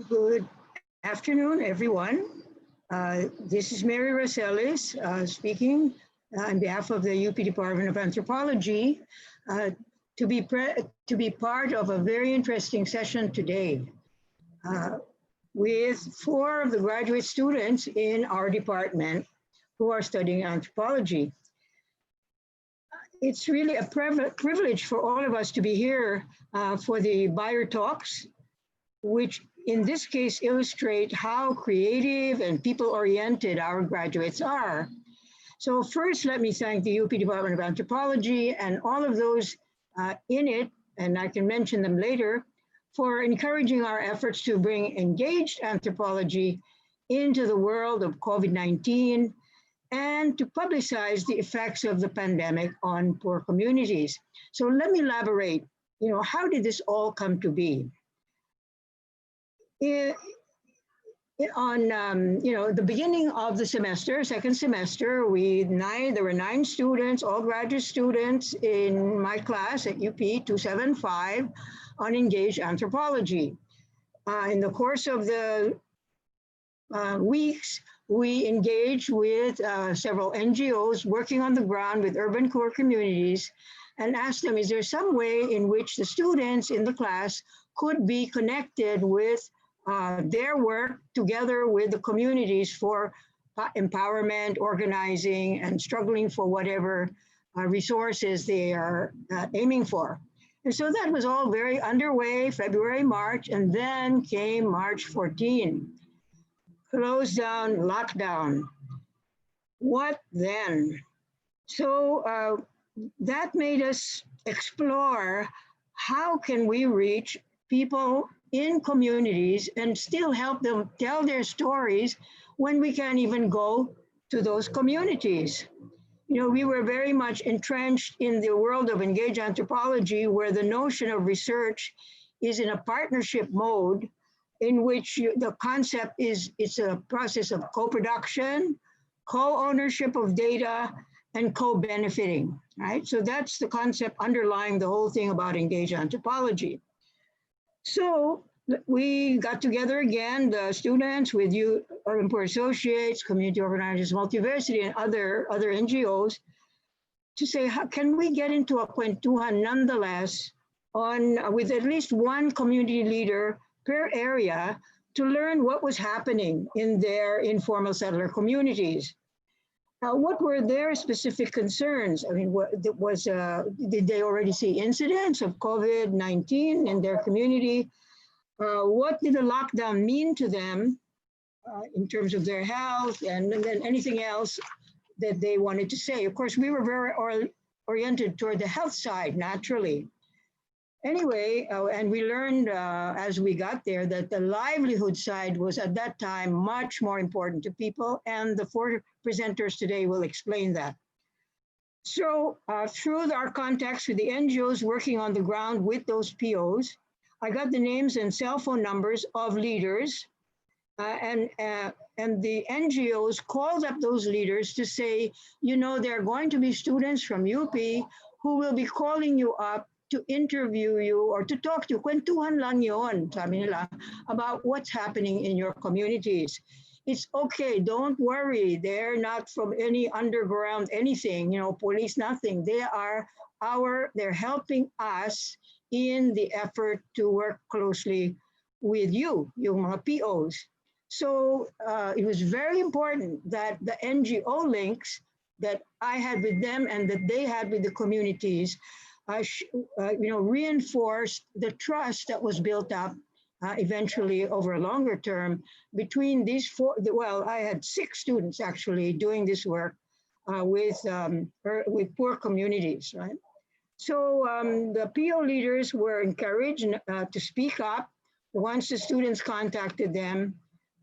Good afternoon, everyone. This is Mary Racelis speaking on behalf of the UP Department of Anthropology to be part of a very interesting session today with 4 of the graduate students in our department who are studying anthropology. It's really a privilege for all of us to be here for the buyer talks, which in this case illustrate how creative and people-oriented our graduates are. So first, let me thank the UP Department of Anthropology and all of those in it, and I can mention them later, for encouraging our efforts to bring engaged anthropology into the world of COVID-19 and to publicize the effects of the pandemic on poor communities. So let me elaborate, how did this all come to be? On the beginning of the semester, second semester, there were 9 students, all graduate students in my class at UP 275 on Engaged Anthropology. In the course of the weeks, we engaged with several NGOs working on the ground with urban core communities and asked them, is there some way in which the students in the class could be connected with their work together with the communities for empowerment, organizing, and struggling for whatever resources they are aiming for. And so that was all very underway, February, March, and then came March 14. Close down, lockdown. What then? So that made us explore how can we reach people in communities and still help them tell their stories when we can't even go to those communities. We were very much entrenched in the world of engaged anthropology, where the notion of research is in a partnership mode in which the concept is it's a process of co-production, co-ownership of data, and co-benefiting, right? So that's the concept underlying the whole thing about engaged anthropology. So we got together again, the students with you, Urban Poor Associates, community organizers, Multiversity, and other NGOs to say, how can we get into a kwentuhan nonetheless with at least one community leader per area to learn what was happening in their informal settler communities. Now, what were their specific concerns? I mean, did they already see incidents of COVID-19 in their community? What did the lockdown mean to them in terms of their health and then anything else that they wanted to say? Of course, we were very oriented toward the health side, naturally. Anyway, and we learned as we got there that the livelihood side was at that time much more important to people, and the 4 presenters today will explain that. So through our contacts with the NGOs working on the ground with those POs, I got the names and cell phone numbers of leaders, and the NGOs called up those leaders to say, there are going to be students from UP who will be calling you up to interview you or to talk to you, kwentuhan lang yon, sabi nila, about what's happening in your communities. It's okay, don't worry, they're not from any underground anything, police, nothing. They're helping us in the effort to work closely with you, yung mga POs. So it was very important that the NGO links that I had with them and that they had with the communities, reinforced the trust that was built up eventually over a longer term between these four. Well, I had 6 students actually doing this work with poor communities, right? So the PO leaders were encouraged to speak up once the students contacted them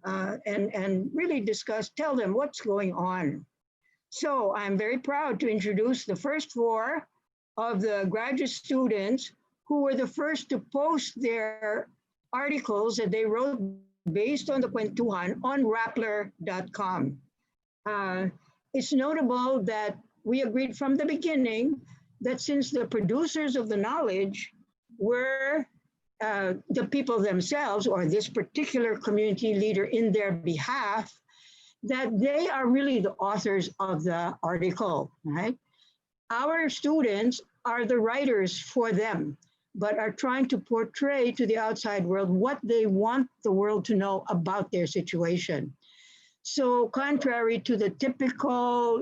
and really tell them what's going on. So I'm very proud to introduce the first 4 of the graduate students who were the first to post their articles that they wrote based on the Kwentuhan on Rappler.com. It's notable that we agreed from the beginning that since the producers of the knowledge were the people themselves or this particular community leader in their behalf, that they are really the authors of the article, right? Our students are the writers for them, but are trying to portray to the outside world what they want the world to know about their situation. So contrary to the typical,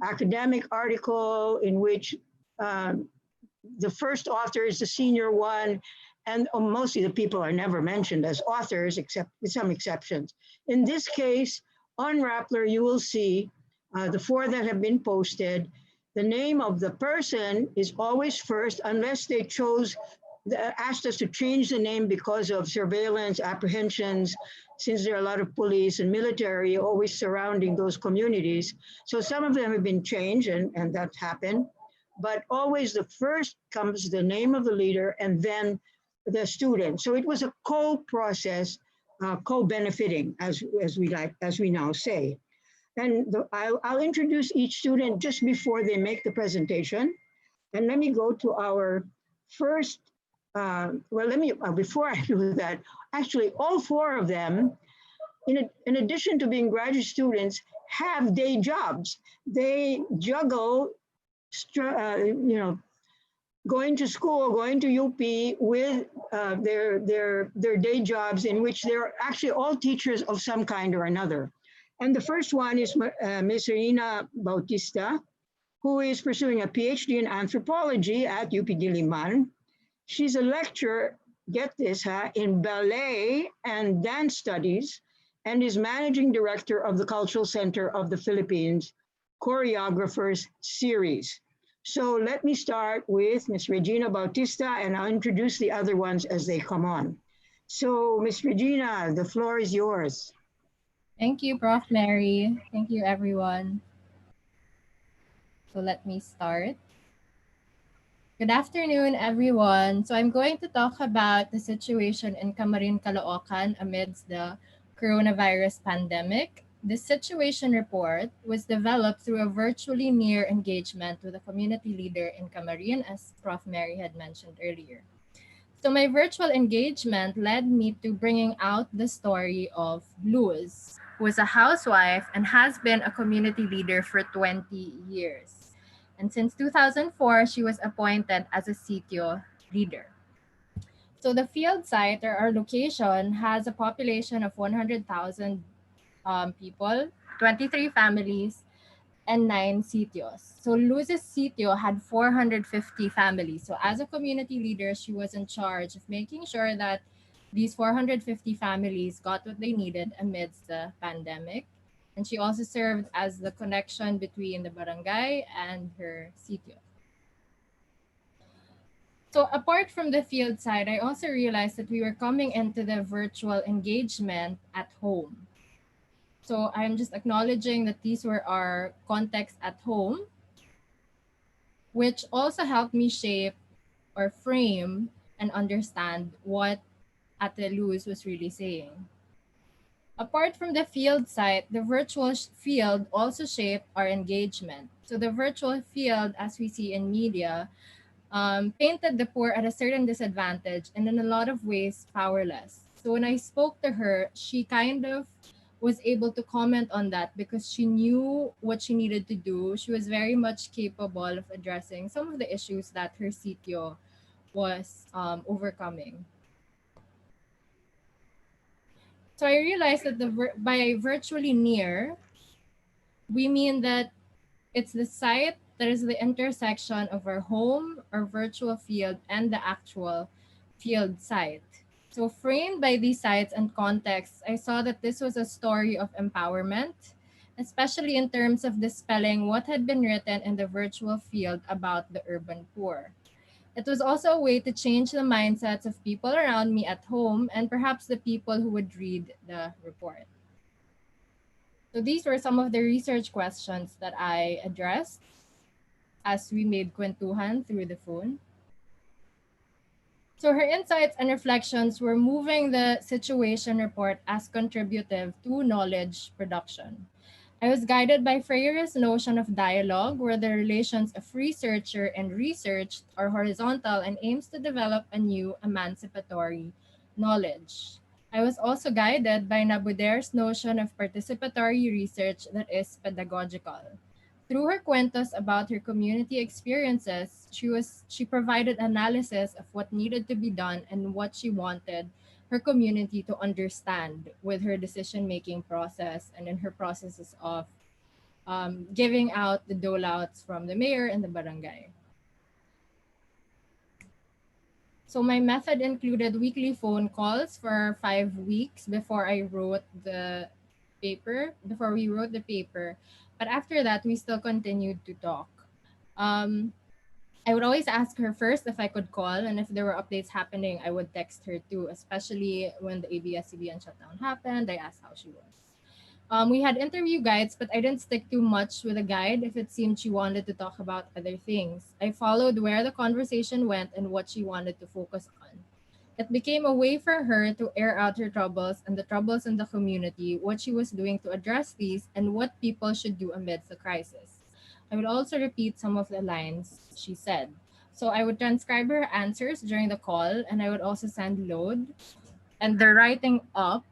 academic article in which the first author is the senior one, and mostly the people are never mentioned as authors, except with some exceptions. In this case, on Rappler, you will see the 4 that have been posted. The name of the person is always first, unless they asked us to change the name because of surveillance, apprehensions, since there are a lot of police and military always surrounding those communities. So some of them have been changed, and that's happened. But always the first comes the name of the leader and then the student. So it was a co-process, co-benefiting, as we now say. And I'll introduce each student just before they make the presentation. And let me go to our first, before I do that, actually all 4 of them, in addition to being graduate students, have day jobs. They juggle, going to school, going to UP with their day jobs in which they're actually all teachers of some kind or another. And the first one is Ms. Rina Bautista, who is pursuing a PhD in anthropology at UP Diliman. She's a lecturer, get this, in ballet and dance studies, and is managing director of the Cultural Center of the Philippines Choreographers Series. So let me start with Ms. Regina Bautista, and I'll introduce the other ones as they come on. So Ms. Regina, the floor is yours. Thank you, Prof. Mary. Thank you, everyone. So let me start. Good afternoon, everyone. So I'm going to talk about the situation in Camarin, Caloocan amidst the coronavirus pandemic. This situation report was developed through a virtually near engagement with a community leader in Camarin, as Prof. Mary had mentioned earlier. So my virtual engagement led me to bringing out the story of Luz, who is a housewife and has been a community leader for 20 years. And since 2004, she was appointed as a sitio leader. So the field site, or our location, has a population of 100,000 people, 23 families, and 9 sitios. So Luz's sitio had 450 families. So as a community leader, she was in charge of making sure that these 450 families got what they needed amidst the pandemic. And she also served as the connection between the barangay and her sitio. So apart from the field side, I also realized that we were coming into the virtual engagement at home. So I'm just acknowledging that these were our contexts at home, which also helped me shape or frame and understand what Ate Luz was really saying. Apart from the field site, the virtual field also shaped our engagement. So the virtual field, as we see in media, painted the poor at a certain disadvantage and in a lot of ways powerless. So when I spoke to her, she kind of was able to comment on that because she knew what she needed to do. She was very much capable of addressing some of the issues that her sitio was overcoming. So I realized that by virtually near, we mean that It's the site that is the intersection of our home, our virtual field, and the actual field site. So, framed by these sites and contexts, I saw that this was a story of empowerment, especially in terms of dispelling what had been written in the virtual field about the urban poor. It was also a way to change the mindsets of people around me at home and perhaps the people who would read the report. So these were some of the research questions that I addressed as we made kwentuhan through the phone. So her insights and reflections were moving the situation report as contributive to knowledge production. I was guided by Freire's notion of dialogue, where the relations of researcher and researched are horizontal and aims to develop a new emancipatory knowledge. I was also guided by Nabuder's notion of participatory research that is pedagogical. Through her cuentos about her community experiences, she provided analysis of what needed to be done and what she wanted her community to understand with her decision making process and in her processes of giving out the dole outs from the mayor and the barangay. So my method included weekly phone calls for 5 weeks before we wrote the paper. But after that, we still continued to talk. Um, I would always ask her first if I could call, and if there were updates happening, I would text her too, especially when the ABS-CBN shutdown happened. I asked how she was. We had interview guides, but I didn't stick too much with a guide if it seemed she wanted to talk about other things. I followed where the conversation went and what she wanted to focus on. It became a way for her to air out her troubles and the troubles in the community, what she was doing to address these, and what people should do amidst the crisis. I would also repeat some of the lines she said. So I would transcribe her answers during the call, and I would also send load. And the writing up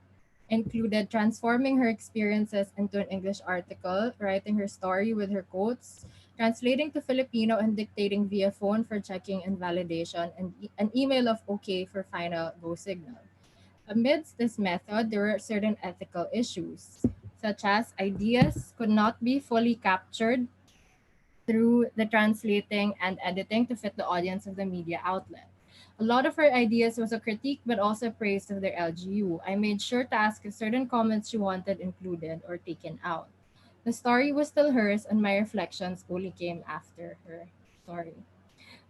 included transforming her experiences into an English article, writing her story with her quotes, translating to Filipino and dictating via phone for checking and validation, and an email of okay for final go signal. Amidst this method, there were certain ethical issues, such as ideas could not be fully captured through the translating and editing to fit the audience of the media outlet. A lot of her ideas was a critique but also praise of their LGU. I made sure to ask if certain comments she wanted included or taken out. The story was still hers, and my reflections only came after her story.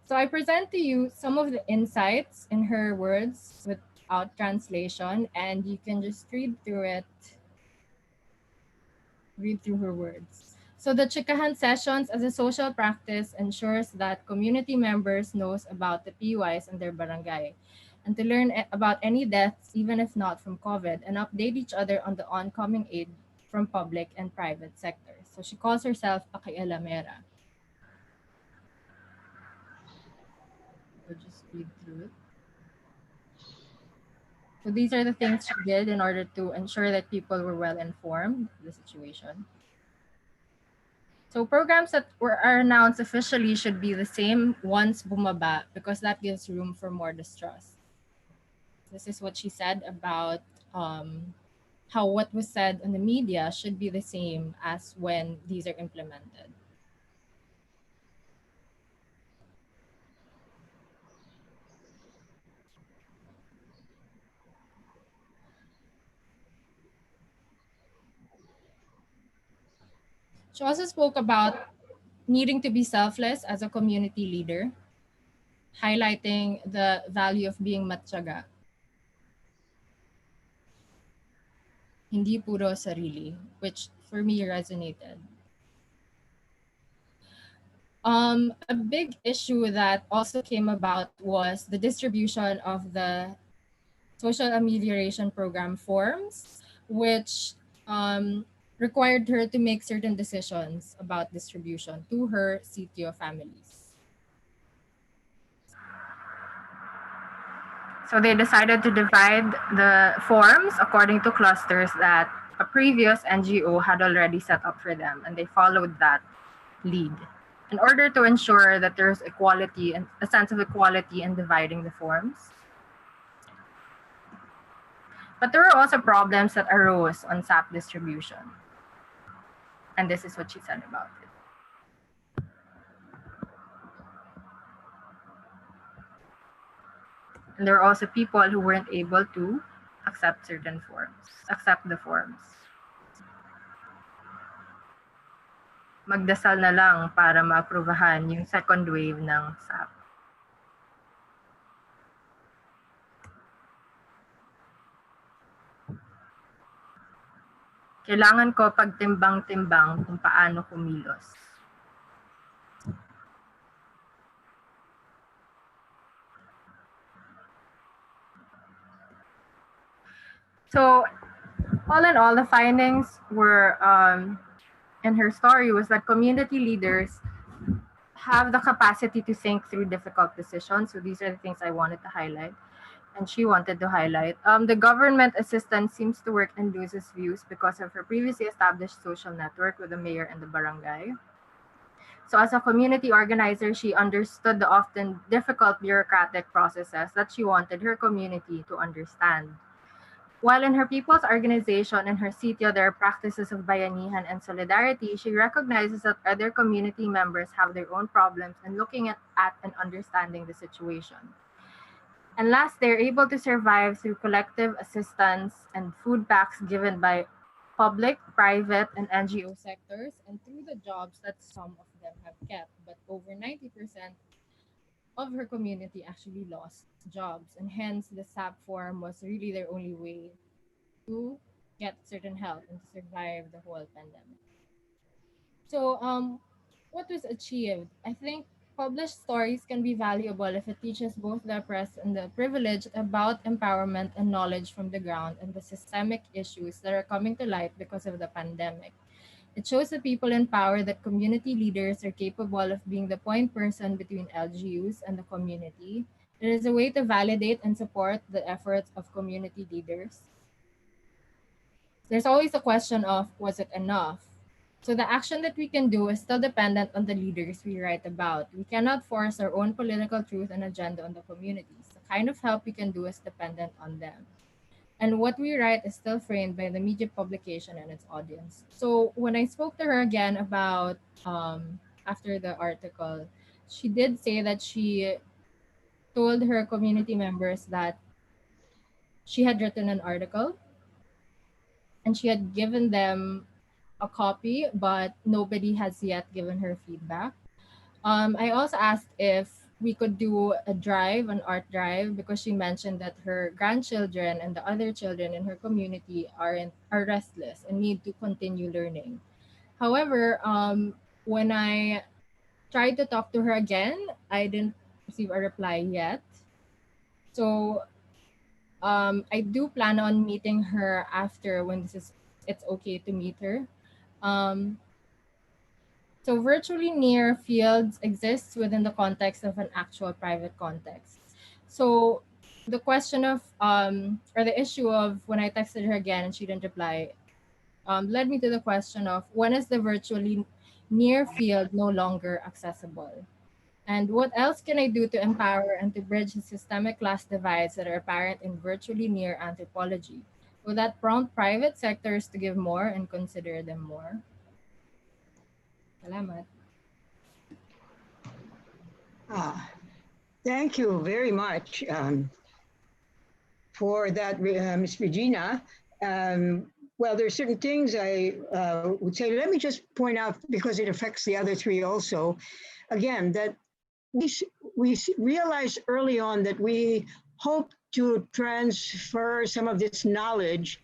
So I present to you some of the insights in her words without translation, and you can just read through her words. So the chikahan sessions as a social practice ensures that community members knows about the PUIs in their barangay and to learn about any deaths, even if not from COVID, and update each other on the oncoming aid from public and private sectors. So she calls herself Pakialamera. We'll just read through it. So these are the things she did in order to ensure that people were well informed of the situation. So programs that are announced officially should be the same once bumaba because that gives room for more distrust. This is what she said about how what was said in the media should be the same as when these are implemented. She also spoke about needing to be selfless as a community leader, highlighting the value of being matyaga, hindi puro sarili, which for me resonated. A big issue that also came about was the distribution of the social amelioration program forms, which required her to make certain decisions about distribution to her sitio families. So they decided to divide the forms according to clusters that a previous NGO had already set up for them, and they followed that lead in order to ensure that there's equality and a sense of equality in dividing the forms. But there were also problems that arose on SAP distribution. And this is what she said about it. And there are also people who weren't able to accept certain forms, accept the forms. Magdasal na lang para maaprubahan yung second wave ng SAP. Kailangan ko pagtimbang-timbang kung paano kumilos. So, all in all, the findings were in her story was that community leaders have the capacity to think through difficult decisions. So these are the things I wanted to highlight, and she wanted to highlight. The government assistant seems to work in Luz's views because of her previously established social network with the mayor and the barangay. So as a community organizer, she understood the often difficult bureaucratic processes that she wanted her community to understand. While in her people's organization and her sitio there are practices of bayanihan and solidarity, she recognizes that other community members have their own problems and looking at and understanding the situation. And last, they're able to survive through collective assistance and food packs given by public, private, and NGO sectors, and through the jobs that some of them have kept. But over 90% of her community actually lost jobs, and hence the SAP form was really their only way to get certain help and to survive the whole pandemic. So, what was achieved? I think published stories can be valuable if it teaches both the oppressed and the privileged about empowerment and knowledge from the ground and the systemic issues that are coming to light because of the pandemic. It shows the people in power that community leaders are capable of being the point person between LGUs and the community. It is a way to validate and support the efforts of community leaders. There's always a question of, was it enough? So the action that we can do is still dependent on the leaders we write about. We cannot force our own political truth and agenda on the communities. The kind of help we can do is dependent on them. And what we write is still framed by the media publication and its audience. So when I spoke to her again about after the article, she did say that she told her community members that she had written an article and she had given them a copy, but nobody has yet given her feedback. I also asked if we could do a drive, an art drive, because she mentioned that her grandchildren and the other children in her community are restless and need to continue learning. However, when I tried to talk to her again, I didn't receive a reply yet. So I do plan on meeting her after when it's okay to meet her. Um, So virtually near fields exists within the context of an actual private context. So the question of or the issue of when I texted her again and she didn't reply led me to the question of when is the virtually near field no longer accessible? And what else can I do to empower and to bridge the systemic class divides that are apparent in virtually near anthropology? Will that prompt private sectors to give more and consider them more? Salamat. Thank you very much for that, Ms. Regina. Well, there are certain things I would say. Let me just point out, because it affects the other three also, again, that we realized early on that we hope to transfer some of this knowledge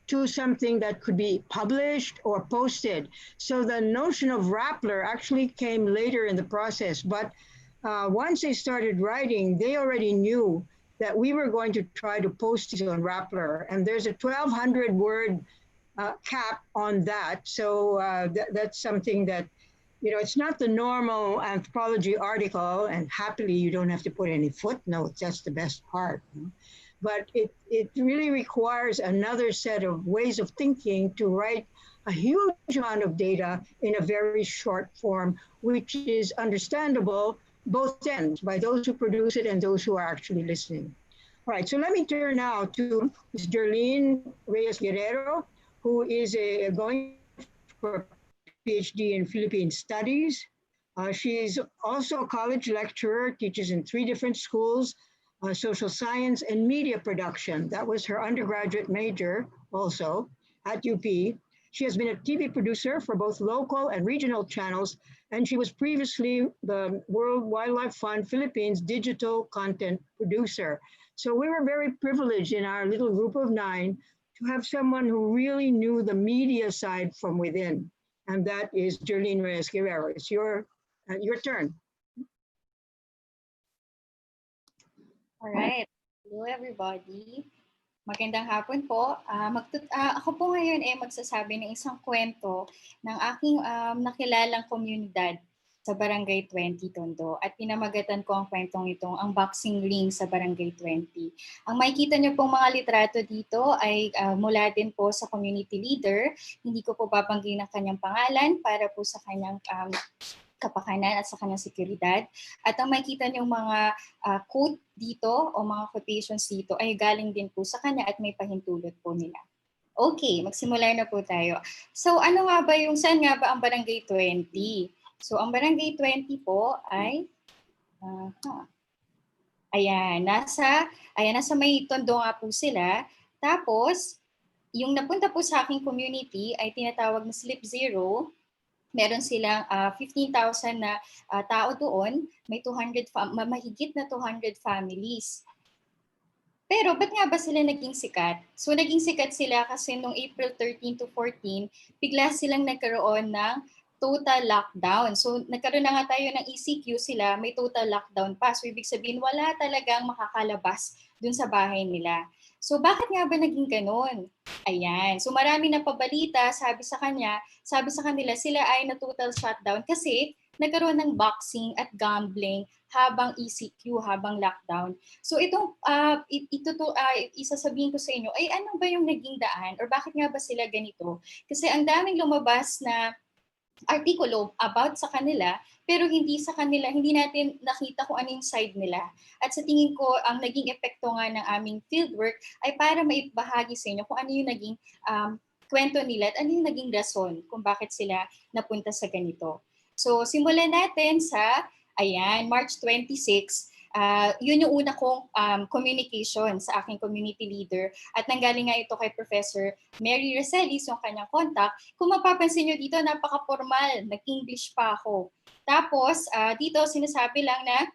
to something that could be published or posted. So the notion of Rappler actually came later in the process, but once they started writing, they already knew that we were going to try to post it on Rappler, and there's a 1,200 word cap on that. So that's something that, you know, it's not the normal anthropology article, and happily you don't have to put any footnotes. That's the best part. But it really requires another set of ways of thinking to write a huge amount of data in a very short form, which is understandable both ends, by those who produce it and those who are actually listening. All right, so let me turn now to Ms. Darlene Reyes Guerrero, who is going for a PhD in Philippine Studies. She's also a college lecturer, teaches in 3 different schools, social science and media production. That was her undergraduate major also at UP. She has been a TV producer for both local and regional channels, and she was previously the World Wildlife Fund Philippines digital content producer. So we were very privileged in our little group of 9 to have someone who really knew the media side from within, and that is Jerlene Reyes Guerrero. It's your turn. All right. Hello, everybody. Magandang hapon po. Ako po ngayon ay magsasabi ng isang kwento ng aking nakilalang komunidad sa Barangay 20 Tondo. At pinamagatan ko ang kwentong itong ang boxing ring sa Barangay 20. Ang makikita niyo pong mga litrato dito ay mula din po sa community leader. Hindi ko po babanggitin ang kanyang pangalan para po sa kanyang kapakanan at sa kanyang seguridad. At ang makikita niyong mga quote dito o mga quotations dito ay galing din po sa kanya at may pahintulot po nila. Okay, magsimula na po tayo. So ano nga ba saan nga ba ang Barangay 20? So ang Barangay 20 po ay, nasa may Tondo nga po sila. Tapos, yung napunta po sa aking community ay tinatawag na Slip Zero. Meron silang 15,000 na tao doon, may mahigit na 200 families. Pero ba't nga ba sila naging sikat? So naging sikat sila kasi noong April 13 to 14, bigla silang nagkaroon ng total lockdown. So nagkaroon na nga tayo ng ECQ, sila may total lockdown pa. So ibig sabihin wala talagang makakalabas dun sa bahay nila. So bakit nga ba naging ganun? Ayan. So marami na pabalita, sabi sa kanila sila ay na total shutdown kasi nagkaroon ng boxing at gambling habang ECQ, habang lockdown. So itong isasabihin ko sa inyo ay ano ba yung naging daan or bakit nga ba sila ganito? Kasi ang daming lumabas na artikulo about sa kanila pero hindi natin nakita kung ano yung side nila. At sa tingin ko, ang naging epekto nga ng aming fieldwork ay para maibahagi sa inyo kung ano yung naging kwento nila at ano yung naging rason kung bakit sila napunta sa ganito. So, simulan natin sa, March 26. Yun yung una kong communication sa aking community leader at nanggaling nga ito kay Professor Mary Racelis, yung kanyang contact. Kung mapapansin nyo dito, napaka-formal, nag-English pa ako. Tapos, dito sinasabi lang na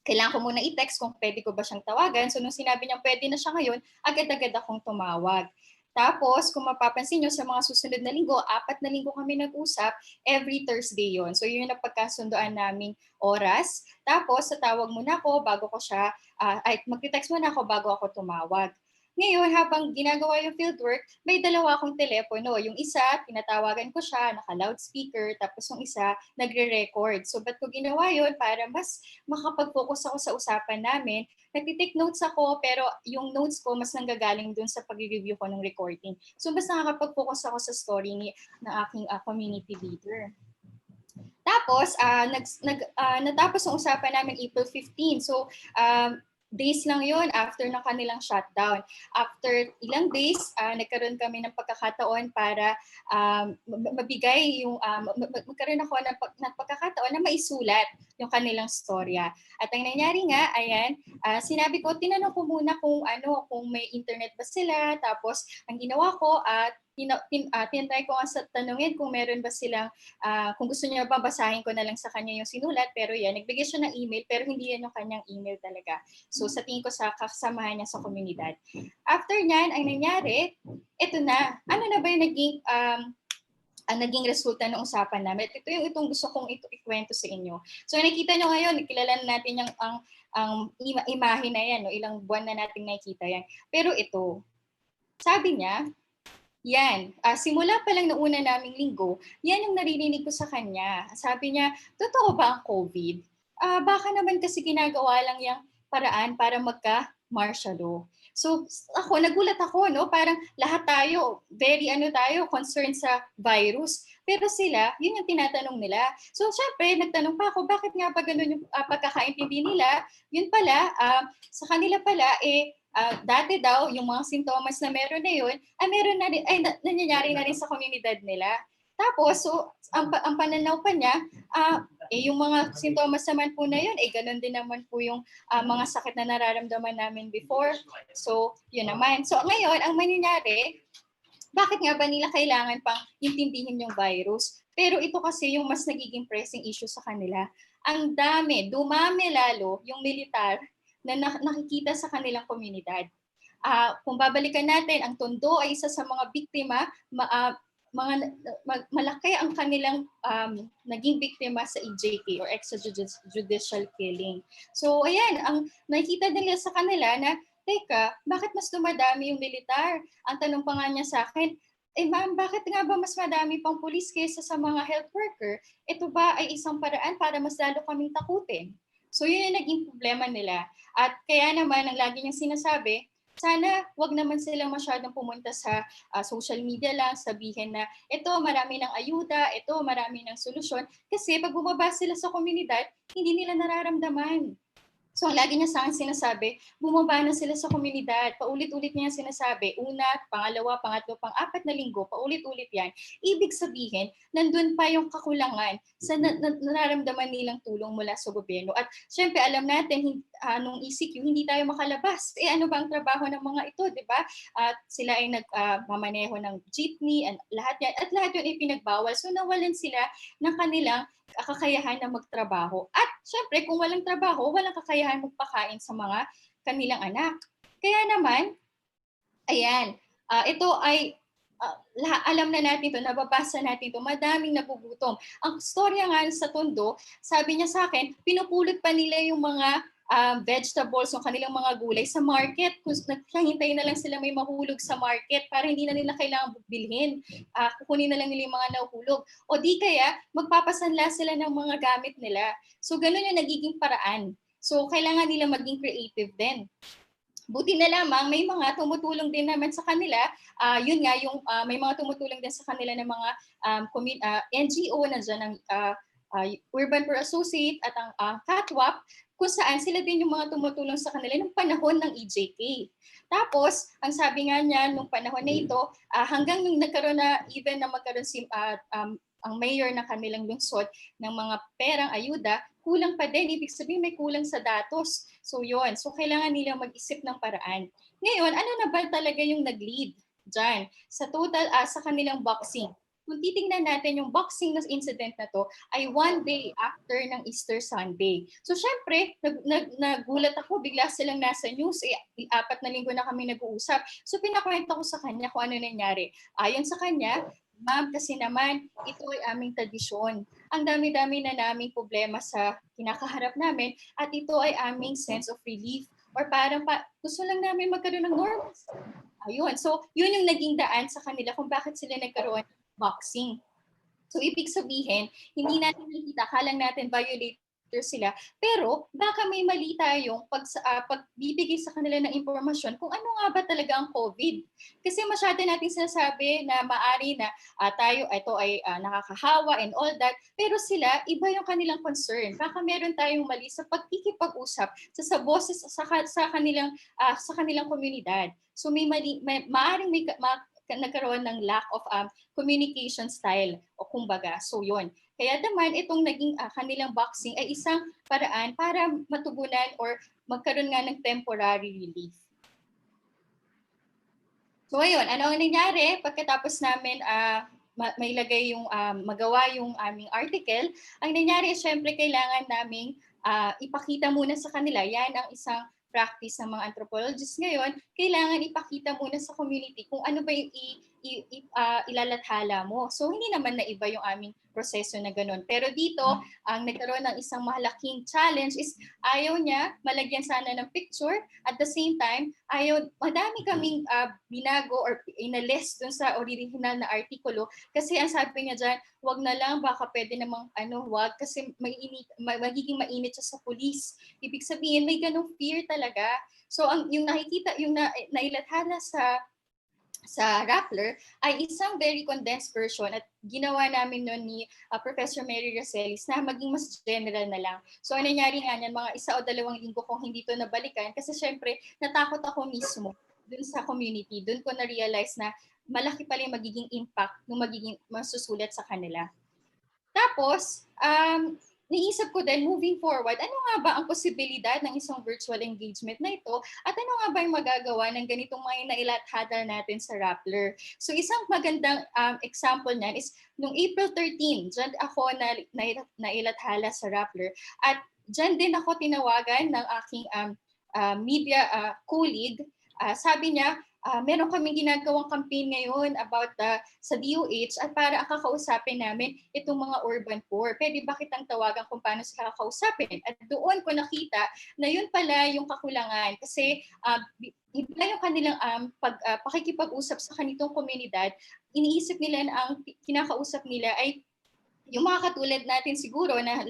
kailangan ko muna i-text kung pwede ko ba siyang tawagan. So, nung sinabi niya pwede na siya ngayon, agad-agad akong tumawag. Tapos, kung mapapansin nyo sa mga susunod na linggo, 4 na linggo kami nag-usap, every Thursday yon. So, yun yung napagkasundoan naming oras. Tapos, tatawag muna ako bago ko siya, mag-text muna ako bago ako tumawag. Ngayon, habang ginagawa yung fieldwork, may dalawa akong telepono. Yung isa, tinatawagan ko siya, naka-loudspeaker, tapos yung isa, nagre-record. So, ba't ko ginawa yun? Para mas makapag-focus ako sa usapan namin. Nagtitake notes ako, pero yung notes ko, mas nanggagaling dun sa pag-review ko ng recording. So, mas nakakapag-focus ako sa story ng aking community leader. Tapos, natapos ang usapan namin April 15. So, days lang yon after ng kanilang shutdown. After ilang days, nagkaroon kami ng pagkakataon para mabigay magkaroon ako ng pagkakataon na maisulat yung kanilang storya. At ang nangyari nga, sinabi ko, tinanong ko muna kung may internet ba sila. Tapos, ang ginawa ko, tinatry ko nga sa tanungin kung meron ba silang, kung gusto niya ba basahin ko na lang sa kanya yung sinulat. Pero nagbigay siya ng email, pero hindi yan yung kanyang email talaga. So sa tingin ko sa kasamahan niya sa komunidad. After nyan, ang nangyari, ito na. Ano na ba yung naging resulta ng usapan namin? Ito yung itong gusto kong ikwento sa inyo. So nakita nyo ngayon, kilala natin ang imahe na yan. No? Ilang buwan na natin nakikita yan. Pero ito, sabi niya, simula pa lang noong una naming linggo, yan yung naririnig ko sa kanya. Sabi niya, totoo ba ang COVID? Baka naman kasi ginagawa lang yung paraan para magka-martial law. So nagulat ako, no? Parang lahat tayo, concerned sa virus. Pero sila, yun yung tinatanong nila. So syempre, nagtanong pa ako, bakit nga ba ganun yung pagkakaintindi nila? Yun pala, sa kanila pala, dati daw, yung mga sintomas na meron na yun, meron na rin, nangyayari na rin sa komunidad nila. Tapos, so, ang pananaw pa niya, yung mga sintomas naman po na yun, ganun din naman po yung mga sakit na nararamdaman namin before. So, yun naman. So, ngayon, ang mangyayari, bakit nga ba nila kailangan pang intindihin yung virus? Pero ito kasi yung mas nagiging pressing issue sa kanila. Ang dumami lalo yung militar na nakikita sa kanilang komunidad. Kung babalikan natin, ang Tondo ay isa sa mga biktima, malaki ang kanilang naging biktima sa EJK or extrajudicial killing. So ayan, ang nakikita nila sa kanila na, teka, bakit mas dumadami yung militar? Ang tanong pa nga niya sa akin, ma'am, bakit nga ba mas madami pang pulis kaysa sa mga health worker? Ito ba ay isang paraan para mas lalo kaming takutin? So yun yung naging problema nila. At kaya naman, ang lagi niyang sinasabi, sana wag naman sila masyadong pumunta sa social media lang, sabihin na ito marami ng ayuda, ito marami ng solusyon. Kasi pag bumaba sila sa komunidad, hindi nila nararamdaman. So ang lagi niya sa akin sinasabi, bumaba na sila sa komunidad. Paulit-ulit niya sinasabi, una, pangalawa, pangatlo, pang-apat na linggo, paulit-ulit yan. Ibig sabihin, nandun pa yung kakulangan sa nararamdaman nilang tulong mula sa gobyerno. At syempre, alam natin, nung ECQ, hindi tayo makalabas. Ano ba ang trabaho ng mga ito, di ba? At sila ay nagmamaneho ng jeepney, and lahat yan. At lahat yun ay pinagbawal. So nawalan sila ng kanilang kakayahan na magtrabaho. At syempre, kung walang trabaho, walang kakayahan magpakain sa mga kanilang anak. Kaya naman, ayan, ito ay alam na natin ito, nababasa natin ito, madaming nagugutom. Ang storya nga sa Tondo, sabi niya sa akin, pinupulot pa nila yung mga vegetables, yung kanilang mga gulay sa market. Kung naghihintay na lang sila may mahulog sa market para hindi na nila kailangan bilhin. Kukunin na lang nila yung mga nahuhulog. O di kaya, magpapasanla sila ng mga gamit nila. So, ganun yung nagiging paraan. So, kailangan nila maging creative din. Buti na lamang, may mga tumutulong din naman sa kanila. Yun nga, yung may mga tumutulong din sa kanila ng mga NGO, nandiyan ang Urban Poor Associate at ang CATWAP, kung saan sila din yung mga tumutulong sa kanila nung panahon ng EJK. Tapos, ang sabi nga niya, nung panahon na ito, hanggang nung nagkaroon na, even na magkaroon ang mayor ng kanilang lungsod ng mga perang ayuda, kulang pa din. Ibig sabihin may kulang sa datos. So yun. So kailangan nila mag-isip ng paraan. Ngayon, ano na ba talaga yung nag-lead dyan? Sa total, sa kanilang boxing. Kung titingnan natin yung boxing incident na to ay one day after ng Easter Sunday. So syempre, nagulat ako, bigla silang nasa news, 4 na linggo na kami nag-uusap. So pinakwento ko sa kanya kung ano nangyari. Ayon sa kanya, ma'am, kasi naman, ito ay aming tradisyon. Ang dami-dami na naming problema sa kinakaharap namin at ito ay aming sense of relief or parang gusto lang namin magkaroon ng norms. Ayun. So, yun yung naging daan sa kanila kung bakit sila nagkaroon ng boxing. So, ibig sabihin, hindi natin nakikita, kalang natin violator sila, pero baka may mali tayong pagbibigay sa kanila ng impormasyon kung ano nga ba talaga ang COVID. Kasi masyado natin sinasabi na maari na tayo ito ay nakakahawa and all that, pero sila, iba yung kanilang concern. Baka meron tayong mali sa pagkikipag-usap sa boses sa kanilang komunidad. So may mali, maaring nagkaroon ng lack of communication style o kumbaga. So yun. Kaya naman itong naging kanilang boxing ay isang paraan para matugunan or magkaroon nga ng temporary relief. So ayun, ano ang nangyari pagkatapos namin mailagay yung magawa yung aming article? Ang nangyari, syempre kailangan naming ipakita muna sa kanila. Yan ang isang practice ng mga anthropologists ngayon, kailangan ipakita muna sa community kung ano ba yung ilalathala mo. So, hindi naman na iba yung aming proseso na ganun. Pero dito, ang nagkaroon ng isang malaking challenge is ayaw niya malagyan sana ng picture. At the same time, madami kaming binago or inalist dun sa original na artikulo. Kasi ang sabi niya dyan, wag na lang, baka pwede namang wag kasi magiging mainit siya sa police. Ibig sabihin, may ganong fear talaga. So, yung nakikita, yung nailathala sa Rappler ay isang very condensed version at ginawa namin noon ni Professor Mary Racelis na maging mas general na lang. So, nangyari nga yan, mga 1 o 2 linggo kong hindi to nabalikan kasi syempre natakot ako mismo dun sa community. Dun ko na-realize na malaki pala yung magiging impact ng magiging masusulat sa kanila. Tapos, naisip ko din, moving forward, ano nga ba ang posibilidad ng isang virtual engagement na ito at ano nga ba yung magagawa ng ganitong mga nailathada natin sa Rappler. So isang magandang example niyan is noong April 13, dyan ako nailathala sa Rappler at dyan din ako tinawagan ng aking media colleague. Sabi niya, meron kaming ginagawang campaign ngayon about sa DOH at para kakausapin namin itong mga urban poor. Pwede ba kitang tawagan kung paano sila kakausapin? At doon ko nakita na yun pala yung kakulangan kasi hindi lang yung kanilang pakikipag-usap sa kanitong komunidad, iniisip nila na ang kinakausap nila ay yung mga katulad natin siguro na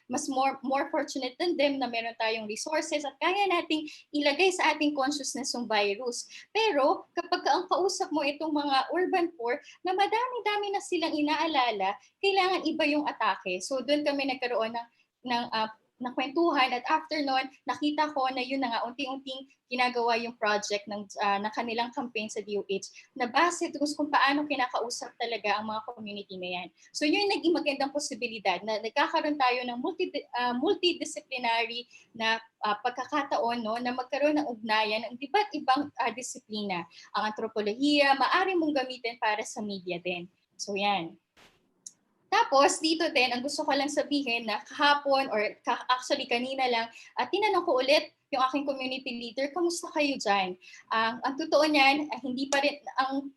mas more fortunate than them na meron tayong resources at kaya nating ilagay sa ating consciousness yung virus. Pero kapag ang kausap mo itong mga urban poor na madami-dami na silang inaalala, kailangan iba yung atake. So doon kami nagkaroon ng kwentuhan at after nun, nakita ko na yun na nga unti-unting ginagawa yung project ng kanilang campaign sa DOH na base kung paano kinakausap talaga ang mga community na yan. So yun yung naging magandang posibilidad na nagkakaroon tayo ng multidisciplinary na pagkakataon no, na magkaroon ng ugnayan ng iba't ibang disiplina. Ang anthropolohiya, maaari mong gamitin para sa media din. So yan. Tapos, dito din, ang gusto ko lang sabihin na kahapon or actually kanina lang, tinanong ko ulit yung aking community leader, kamusta kayo dyan? Ang totoo niyan, hindi pa rin, ang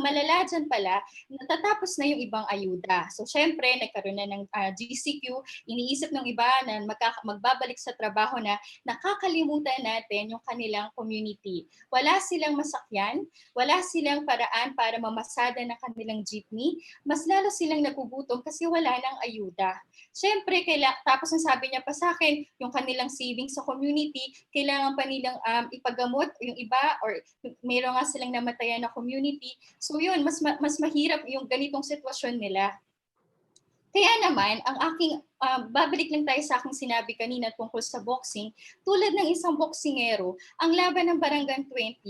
malala dyan pala, natatapos na yung ibang ayuda. So, syempre, nagkaroon na ng GCQ, iniisip ng iba na magbabalik sa trabaho na nakakalimutan natin yung kanilang community. Wala silang masakyan, wala silang paraan para mamasada ng kanilang jeepney, mas lalo silang nagugutom kasi wala nang ayuda. Siyempre, tapos ang sabi niya pa sa akin, yung kanilang savings sa community, kailangan pa nilang ipagamot yung iba or mayroon nga silang namatayan na community. So yun, mas mahirap yung ganitong sitwasyon nila. Kaya naman, ang aking, babalik lang tayo sa aking sinabi kanina tungkol sa boxing, tulad ng isang boksingero, ang laban ng Barangay 20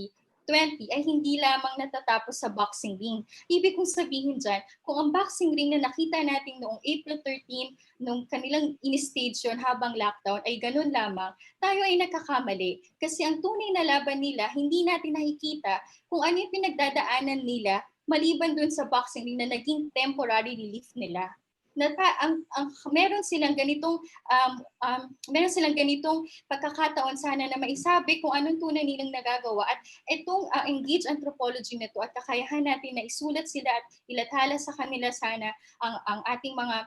ay hindi lamang natatapos sa boxing ring. Ibig kong sabihin dyan, kung ang boxing ring na nakita natin noong April 13, nung kanilang in-stage yun habang lockdown, ay ganun lamang, tayo ay nagkakamali. Kasi ang tunay na laban nila, hindi natin nakikita kung ano yung pinagdadaanan nila maliban dun sa boxing ring na naging temporary relief nila. Meron silang ganitong pagkakataon sana na maisabi kung anong tunay nilang nagagawa at itong engaged anthropology na to at kakayahan natin na isulat sila at ilathala sa kanila sana ang ating mga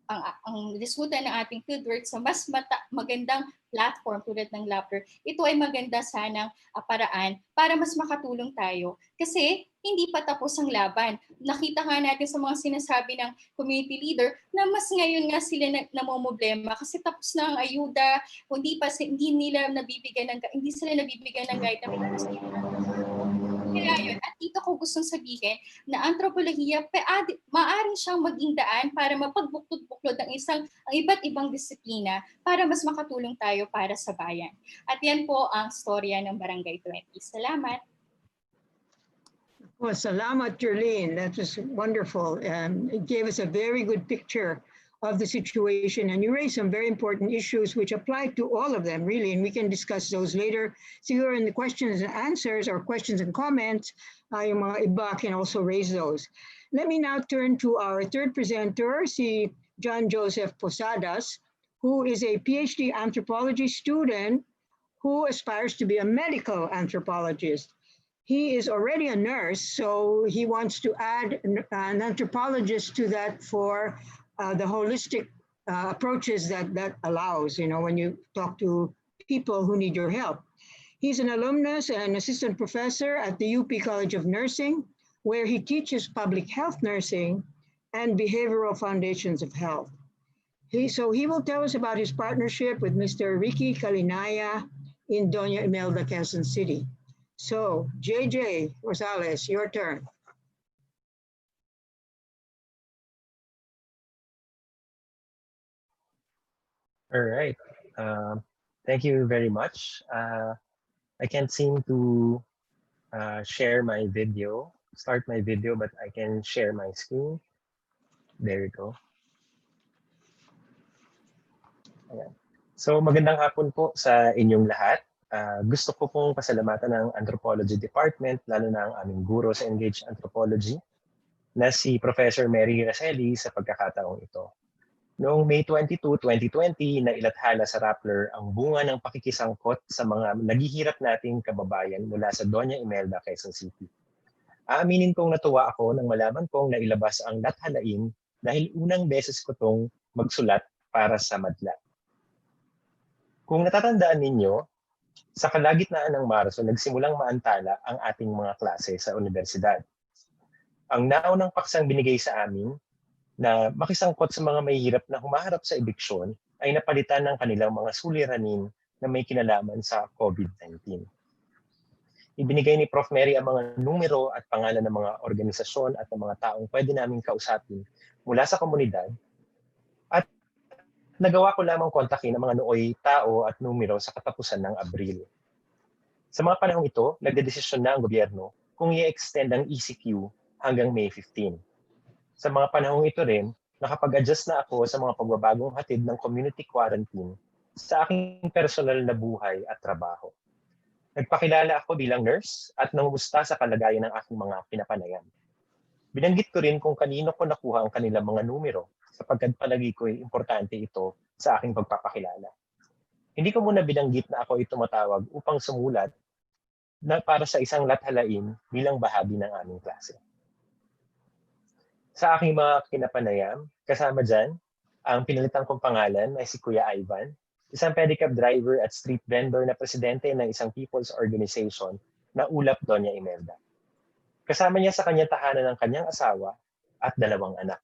ang diskutan ng ating fieldwork sa mas magandang platform tulad ng Lapper, ito ay maganda sanang paraan para mas makatulong tayo. Kasi hindi pa tapos ang laban. Nakita nga natin sa mga sinasabi ng community leader na mas ngayon nga sila namomblema kasi tapos na ang ayuda, hindi sila nabibigyan ng guide na kaya yun, at dito ko gustong sabihin na anthropolohiya, maaari siyang maging daan para mapagbuklod-buklod ang iba't ibang disiplina para mas makatulong tayo para sa bayan. At yan po ang storya ng Barangay 20. Salamat. Well, salamat, Jerlene. That was wonderful. It gave us a very good picture of the situation, and you raised some very important issues which apply to all of them, really, and we can discuss those later. Siguro in the questions and answers or questions and comments, yung mga iba can also raise those. Let me now turn to our third presenter, si John Joseph Posadas, who is a PhD anthropology student who aspires to be a medical anthropologist. He is already a nurse, so he wants to add an anthropologist to that for the holistic approaches that allows, when you talk to people who need your help. He's an alumnus and an assistant professor at the UP College of Nursing, where he teaches public health nursing and behavioral foundations of health. So he will tell us about his partnership with Mr. Ricky Kalinaya in Doña Imelda, Quezon City. So, JJ Rosales, your turn. All right. Thank you very much. I can't seem to share my video, start my video, but I can share my screen. There we go. Ayan. So magandang hapon po sa inyong lahat. Gusto ko pong pasalamatan ng Anthropology Department, lalo na ang aming guro sa Engaged Anthropology, na si Professor Mary Racelis sa pagkakataong ito. Noong May 22, 2020, nailathala sa Rappler ang bunga ng pakikisangkot sa mga naghihirap nating kababayan mula sa Doña Imelda, Quezon City. Aaminin kong natuwa ako nang malaman kong nailabas ang lathalain dahil unang beses ko tong magsulat para sa madla. Kung natatandaan ninyo, sa kalagitnaan ng Marso, nagsimulang maantala ang ating mga klase sa universidad. Ang naunang paksang binigay sa amin na makisangkot sa mga mahihirap na humaharap sa ebiksyon ay napalitan ng kanilang mga suliranin na may kinalaman sa COVID-19. Ibinigay ni Prof. Mary ang mga numero at pangalan ng mga organisasyon at ng mga taong pwede naming kausapin mula sa komunidad at nagawa ko lamang kontakin ang mga nooy tao at numero sa katapusan ng Abril. Sa mga panahong ito, nagdedesisyon na ang gobyerno kung i-extend ang ECQ hanggang May 15. Sa mga panahong ito rin, nakapag-adjust na ako sa mga pagbabagong hatid ng community quarantine sa aking personal na buhay at trabaho. Nagpakilala ako bilang nurse at nangumusta sa kalagayan ng aking mga pinapanayan. Binanggit ko rin kung kanino ko nakuha ang kanilang mga numero sapagkat palagi ko'y importante ito sa aking pagpapakilala. Hindi ko muna binanggit na ako ay tumatawag upang sumulat na para sa isang lathalain bilang bahagi ng aming klase. Sa aking mga kinapanayam, kasama dyan, ang pinalitan kong pangalan ay si Kuya Ivan, isang pedicab driver at street vendor na presidente ng isang people's organization na Ulap Doña Imelda. Kasama niya sa kanyang tahanan ng kanyang asawa at 2 anak.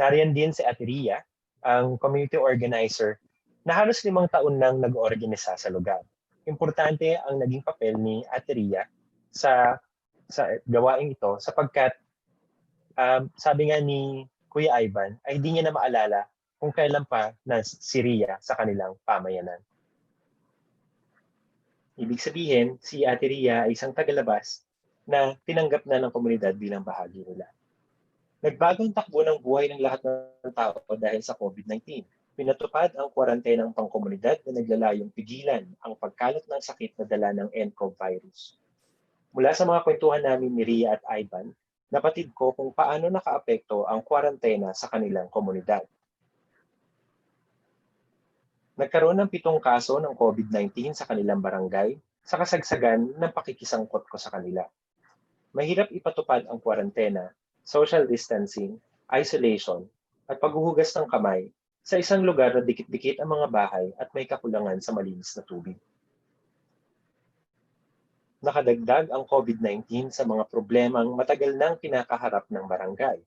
Nariyan din si Ate Ria, ang community organizer na halos 5 taon nang nag-organisa sa lugar. Importante ang naging papel ni Ate Ria sa gawaing ito sapagkat sabi nga ni Kuya Ivan ay hindi niya na maalala kung kailan pa na si Ria sa kanilang pamayanan. Ibig sabihin, si Ate Ria ay isang tagalabas na tinanggap na ng komunidad bilang bahagi nila. Nagbagong takbo ng buhay ng lahat ng tao dahil sa COVID-19. Pinatupad ang kwarentenang pangkomunidad na naglalayong pigilan ang pagkalat ng sakit na dala ng nCoV virus. Mula sa mga kwentuhan namin ni Ria at Ivan, napatid ko kung paano nakaapekto ang kwarentena sa kanilang komunidad. Nagkaroon ng 7 kaso ng COVID-19 sa kanilang barangay sa kasagsagan ng pakikisangkot ko sa kanila. Mahirap ipatupad ang kwarentena, social distancing, isolation, at paghuhugas ng kamay sa isang lugar na dikit-dikit ang mga bahay at may kakulangan sa malinis na tubig. Nakadagdag ang COVID-19 sa mga problemang matagal nang kinakaharap ng barangay.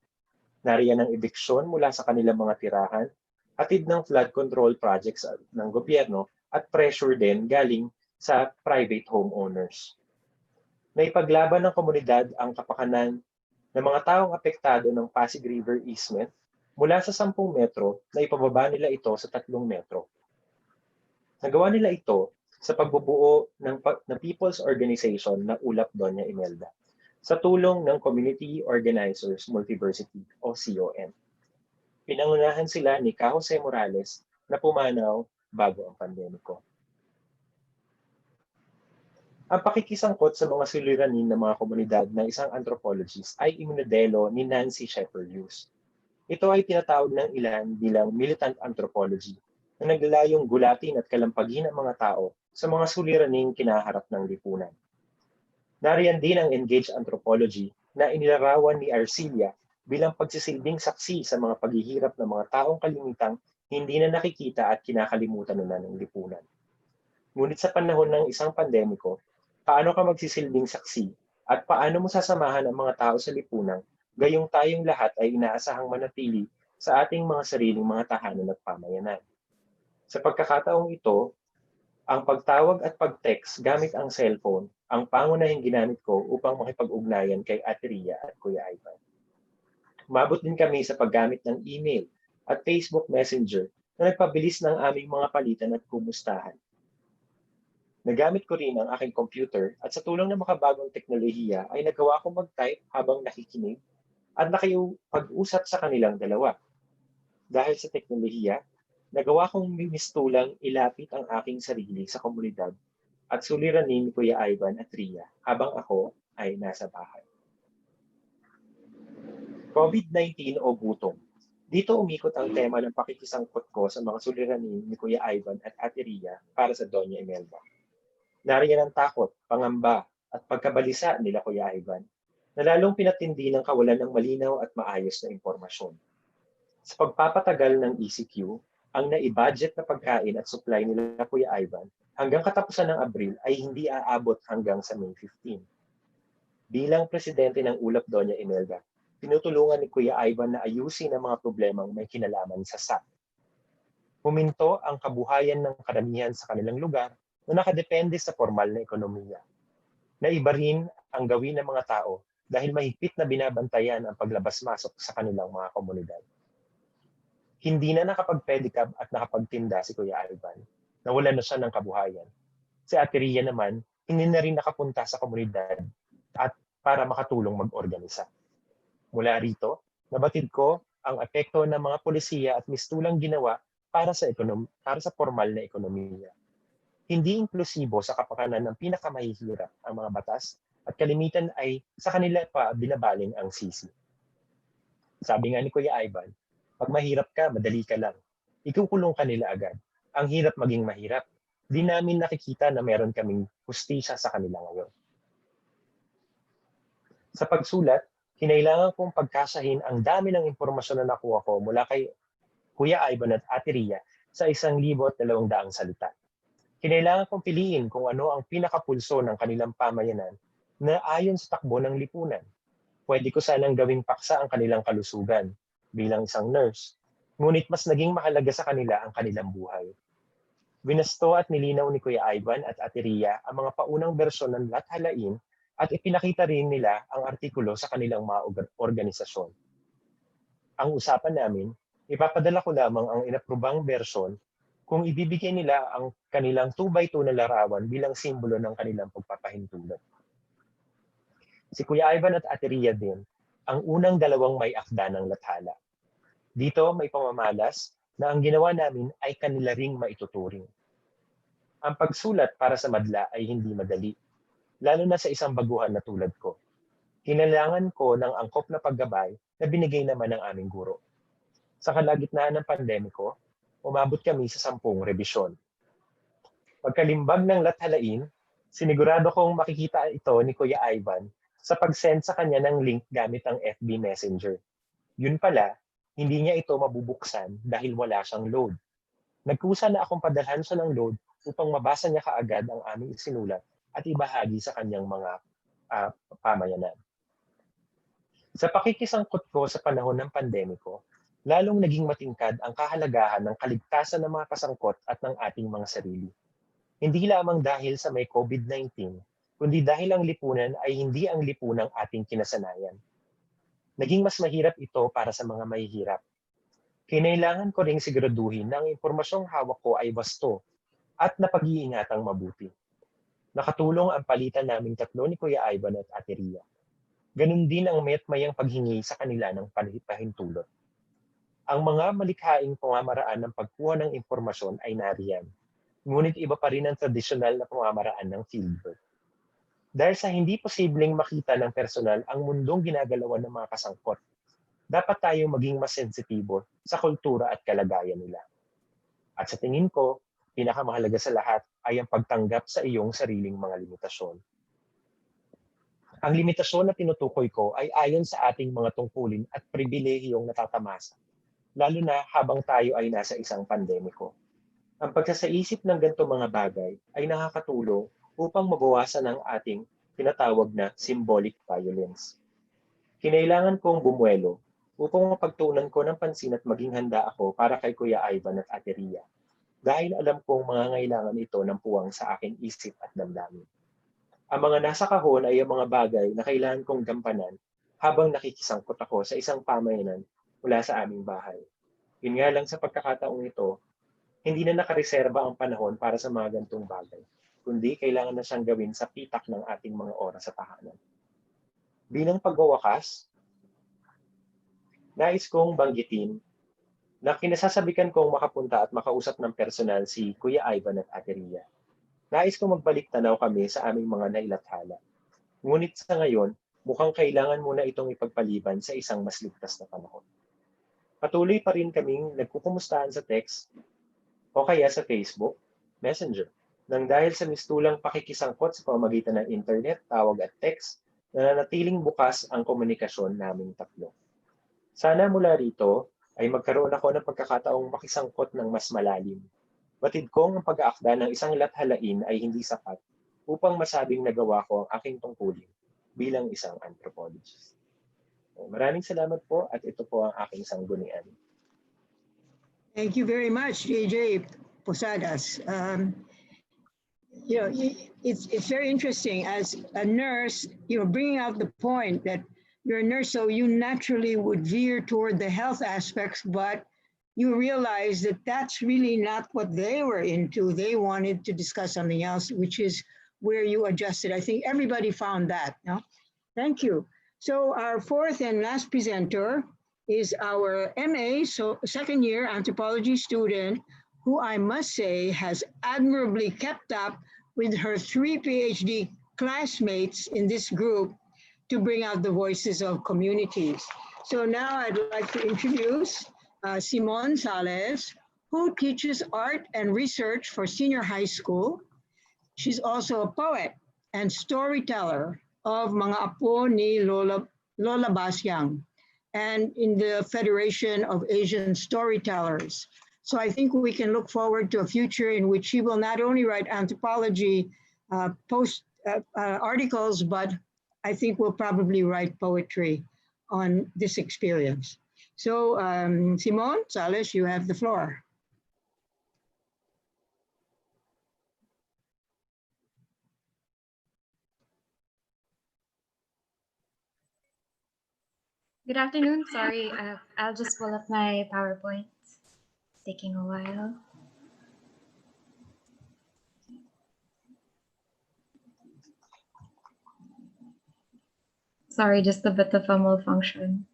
Nariyan ang eviksyon mula sa kanilang mga tirahan, hatid ng flood control projects ng gobyerno at pressure din galing sa private homeowners. Naipaglaban ng komunidad ang kapakanan ng mga taong apektado ng Pasig River easement mula sa 10 metro na ipababa nila ito sa 3 metro. Nagawa nila ito sa pagbubuo ng People's Organization na Ulap Doña Imelda sa tulong ng Community Organizers Multiversity o COM. Pinangunahan sila ni Ka Jose Morales na pumanaw bago ang pandemiko. Ang pakikisangkot sa mga suliranin ng mga komunidad ng isang anthropologist ay iminodelo ni Nancy Shepherd Hughes. Ito ay tinatawag ng ilan bilang militant anthropology na naglalayong gulatin at kalampagin ang mga tao sa mga suliraning kinaharap ng lipunan. Nariyan din ang Engaged Anthropology na inilarawan ni Arcilia bilang pagsisilbing saksi sa mga paghihirap ng mga taong kalimitang hindi na nakikita at kinakalimutan na ng lipunan. Ngunit sa panahon ng isang pandemiko, paano ka magsisilbing saksi at paano mo sasamahan ang mga tao sa lipunan gayong tayong lahat ay inaasahang manatili sa ating mga sariling mga tahanan at pamayanan? Sa pagkakataong ito, ang pagtawag at pag-text gamit ang cellphone ang pangunahing ginamit ko upang makipag-ugnayan kay Ate Ria at Kuya Ivan. Umabot din kami sa paggamit ng email at Facebook Messenger na nagpabilis ng aming mga palitan at kumustahan. Nagamit ko rin ang aking computer at sa tulong ng makabagong teknolohiya ay nagawa kong mag-type habang nakikinig at nakipag-usap sa kanilang dalawa. Dahil sa teknolohiya, nagawa kong mistulang ilapit ang aking sarili sa komunidad at suliranin ni Kuya Ivan at Ria habang ako ay nasa bahay. COVID-19 o gutom. Dito umikot ang tema ng pakikisangkot ko sa mga suliranin ni Kuya Ivan at Ate Ria para sa Doña Imelda. Nariyan ang takot, pangamba at pagkabalisa nila Kuya Ivan na lalong pinatindi ng kawalan ng malinaw at maayos na impormasyon. Sa pagpapatagal ng ECQ, ang naibudget na pagkain at supply nila Kuya Ivan hanggang katapusan ng Abril ay hindi aabot hanggang sa May 15. Bilang presidente ng Ulap Doña Imelda, tinutulungan ni Kuya Ivan na ayusin ang mga problemang may kinalaman sa SAP. Huminto ang kabuhayan ng karamihan sa kanilang lugar na nakadepende sa formal na ekonomiya. Naiba rin ang gawin ng mga tao dahil mahigpit na binabantayan ang paglabas-masok sa kanilang mga komunidad. Hindi na nakapag-pedicab at nakapagtinda si Kuya Ivan. Nawalan na siya ng kabuhayan. Si Ate Ria naman, hindi na rin nakapunta sa komunidad at para makatulong mag-organisa. Mula rito, nabatid ko ang epekto ng mga polisiya at mistulang ginawa para sa formal na ekonomiya. Hindi inklusibo sa kapakanan ng pinakamahihirap ang mga batas at kalimitan ay sa kanila pa binabaling ang sisi. Sabi nga ni Kuya Ivan, pag mahirap ka, madali ka lang. Ikukulong ka nila agad. Ang hirap maging mahirap. Di namin nakikita na meron kaming hustisya sa kanila ngayon. Sa pagsulat, kinailangan kong pagkasahin ang dami ng impormasyon na nakuha ko mula kay Kuya Ivan at Ate Ria sa 1,200 salita. Kinailangan kong piliin kung ano ang pinakapulso ng kanilang pamayanan na ayon sa takbo ng lipunan. Pwede ko sanang gawing paksa ang kanilang kalusugan bilang isang nurse, ngunit mas naging mahalaga sa kanila ang kanilang buhay. Binasto at nilinaw ni Kuya Ivan at Ate Ria ang mga paunang bersyon ng lathalain at ipinakita rin nila ang artikulo sa kanilang mga organisasyon. Ang usapan namin, ipapadala ko lamang ang inaprubang bersyon kung ibibigay nila ang kanilang 2x2 na larawan bilang simbolo ng kanilang pagpapahintulot. Si Kuya Ivan at Ate Ria din, ang unang dalawang may akda ng lathala. Dito may pamamalas na ang ginawa namin ay kanila ring maituturing. Ang pagsulat para sa madla ay hindi madali, lalo na sa isang baguhan na tulad ko. Kinailangan ko ng angkop na paggabay na binigay naman ng aming guro. Sa kalagitnaan ng pandemiko, umabot kami sa 10 rebisyon. Pagkalimbag ng lathalain, sinigurado kong makikita ito ni Kuya Ivan sa pag-send sa kanya ng link gamit ang FB Messenger. Yun pala, hindi niya ito mabubuksan dahil wala siyang load. Nagkusa na akong padalhan siya ng load upang mabasa niya kaagad ang aming isinulat at ibahagi sa kanyang mga pamayanan. Sa pakikisangkot ko sa panahon ng pandemiko, lalong naging matingkad ang kahalagahan ng kaligtasan ng mga kasangkot at ng ating mga sarili. Hindi lamang dahil sa may COVID-19, kundi dahil ang lipunan ay hindi ang lipunang ating kinasanayan. Naging mas mahirap ito para sa mga mahihirap. Kinailangan ko ring siguraduhin na ang impormasyong hawak ko ay wasto at napag-iingatang mabuti. Nakatulong ang palitan naming tatlo ni Kuya Ivan at Ate Ria. Ganun din ang mayang paghingi sa kanila ng pahintulot. Ang mga malikhaing pamamaraan ng pagkuha ng impormasyon ay nariyan. Ngunit iba pa rin ang tradisyonal na pamamaraan ng fieldwork. Dahil sa hindi posibleng makita ng personal ang mundong ginagalawan ng mga kasangkot, dapat tayo maging mas sensitibo sa kultura at kalagayan nila. At sa tingin ko, pinakamahalaga sa lahat ay ang pagtanggap sa iyong sariling mga limitasyon. Ang limitasyon na tinutukoy ko ay ayon sa ating mga tungkulin at pribilehiyong natatamasa, lalo na habang tayo ay nasa isang pandemiko. Ang pagsasaisip ng ganito mga bagay ay nakakatulong upang mabawasan ang ating tinatawag na symbolic violence. Kinailangan kong bumuelo upang mapagtuunan ko ng pansin at maging handa ako para kay Kuya Ivan at Ate Ria, dahil alam kong mangangailangan ito ng puwang sa aking isip at damdamin. Ang mga nasa kahon ay ang mga bagay na kailangan kong gampanan habang nakikisangkot ako sa isang pamayanan mula sa aming bahay. Yun nga lang sa pagkakataong ito, hindi na nakareserba ang panahon para sa mga gantong bagay. kundi kailangan na siyang gawin sa pitak ng ating mga oras sa tahanan. Bilang pagwawakas, nais kong banggitin na kinasasabikan kong makapunta at makausap ng personal si Kuya Ivan at Ate Ria. Nais kong magbalik tanaw kami sa aming mga nailathala. Ngunit sa ngayon, mukhang kailangan muna itong ipagpaliban sa isang mas ligtas na panahon. Patuloy pa rin kaming nagkukumustahan sa text o kaya sa Facebook, Messenger, nang dahil sa mistulang pakikisangkot sa pamamagitan ng internet, tawag at text, nananatiling bukas ang komunikasyon naming tatlo. Sana mula rito ay magkaroon ako ng pagkakataong makisangkot ng mas malalim. Batid kong ang pag-aakda ng isang lathalain ay hindi sapat upang masabing nagawa ko ang aking tungkulin bilang isang anthropologist. Maraming salamat po at ito po ang aking sanggunian. Thank you very much, JJ Posadas. It's very interesting as a nurse, bringing out the point that you're a nurse, so you naturally would veer toward the health aspects, but you realize that that's really not what they were into. They wanted to discuss something else, which is where you adjusted. I think everybody found that. No? Thank you. So our fourth and last presenter is our MA, so second year anthropology student, who I must say has admirably kept up with her 3 PhD classmates in this group to bring out the voices of communities. So now I'd like to introduce Simone Sales, who teaches art and research for senior high school. She's also a poet and storyteller of Mga Apo ni Lola Basyang and in the Federation of Asian Storytellers. So I think we can look forward to a future in which she will not only write anthropology articles, but I think we'll probably write poetry on this experience. So Simone Sales, you have the floor. Good afternoon. Sorry, I'll just pull up my PowerPoint. It's taking a while. Sorry, just a bit of a malfunction.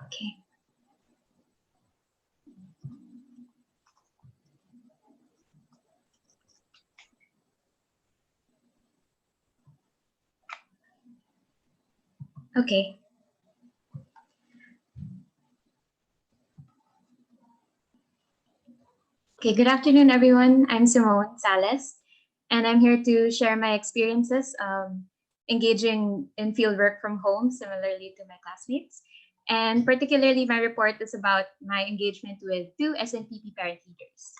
Okay. Okay. Okay, good afternoon, everyone. I'm Simone Sales, and I'm here to share my experiences engaging in fieldwork from home, similarly to my classmates. And particularly, my report is about my engagement with 2 SNPP parent leaders.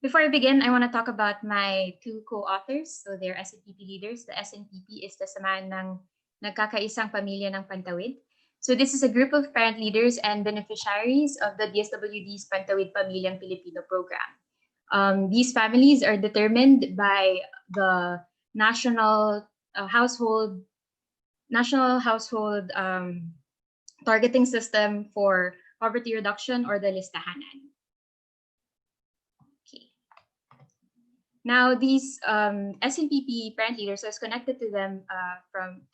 Before I begin, I want to talk about my 2 co-authors. So they're SNPP leaders. The SNPP is the Samahan ng Nagkakaisang Pamilya ng Pantawid. So this is a group of parent leaders and beneficiaries of the DSWD's Pantawid Pamilyang Pilipino program. These families are determined by the national household targeting system for poverty reduction, or the listahanan. Okay. Now these SNPP parent leaders, I was connected to them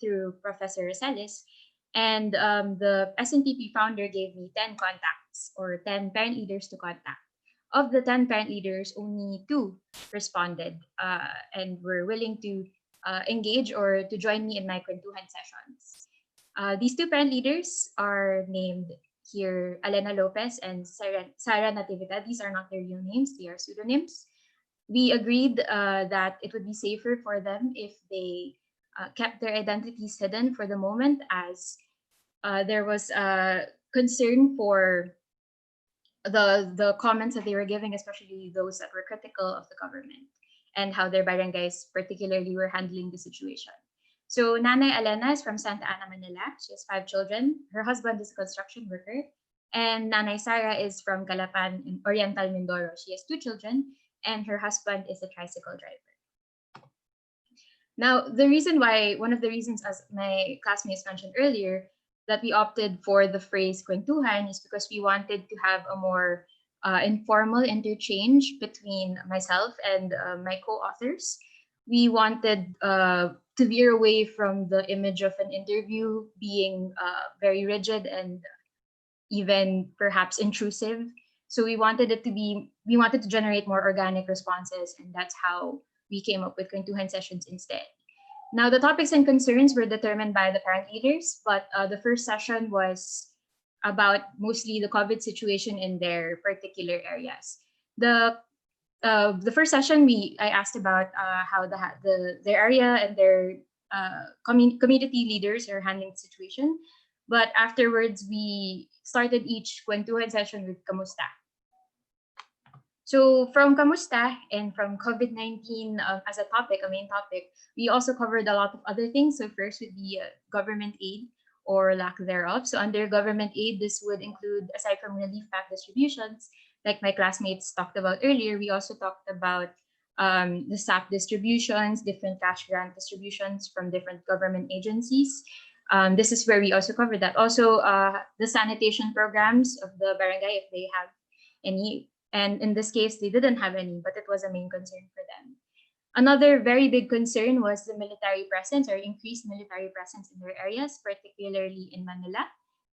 through Professor Racelis, and the SNPP founder gave me 10 contacts, or 10 parent leaders to contact. Of the 10 parent leaders, only 2 responded and were willing to engage or to join me in my kwentuhan sessions. These 2 parent leaders are named here Elena Lopez and Sarah Natividad. These are not their real names, they are pseudonyms. We agreed that it would be safer for them if they kept their identities hidden for the moment, as there was concern for the comments that they were giving, especially those that were critical of the government and how their barangays particularly were handling the situation. So Nanay Elena is from Santa Ana, Manila. She has 5 children. Her husband is a construction worker. And Nanay Sarah is from Calapan in Oriental Mindoro. She has 2 children and her husband is a tricycle driver. Now, one of the reasons, as my classmates mentioned earlier, that we opted for the phrase kwentuhan is because we wanted to have a more informal interchange between myself and my co-authors. We wanted to veer away from the image of an interview being very rigid and even perhaps intrusive. So we wanted to generate more organic responses, and that's how we came up with Kwentuhan sessions instead. Now, the topics and concerns were determined by the parent leaders, but the first session was about mostly the COVID situation in their particular areas. The first session, I asked about how their area and their community leaders are handling the situation. But afterwards, we started each kwentuhan session with kamusta. So from kamusta and from COVID-19 as a topic, a main topic, we also covered a lot of other things. So first would be government aid or lack thereof. So under government aid, this would include, aside from relief pack distributions, like my classmates talked about earlier, we also talked about the SAP distributions, different cash grant distributions from different government agencies. This is where we also covered that. Also, the sanitation programs of the barangay, if they have any. And in this case, they didn't have any, but it was a main concern for them. Another very big concern was the military presence or increased military presence in their areas, particularly in Manila.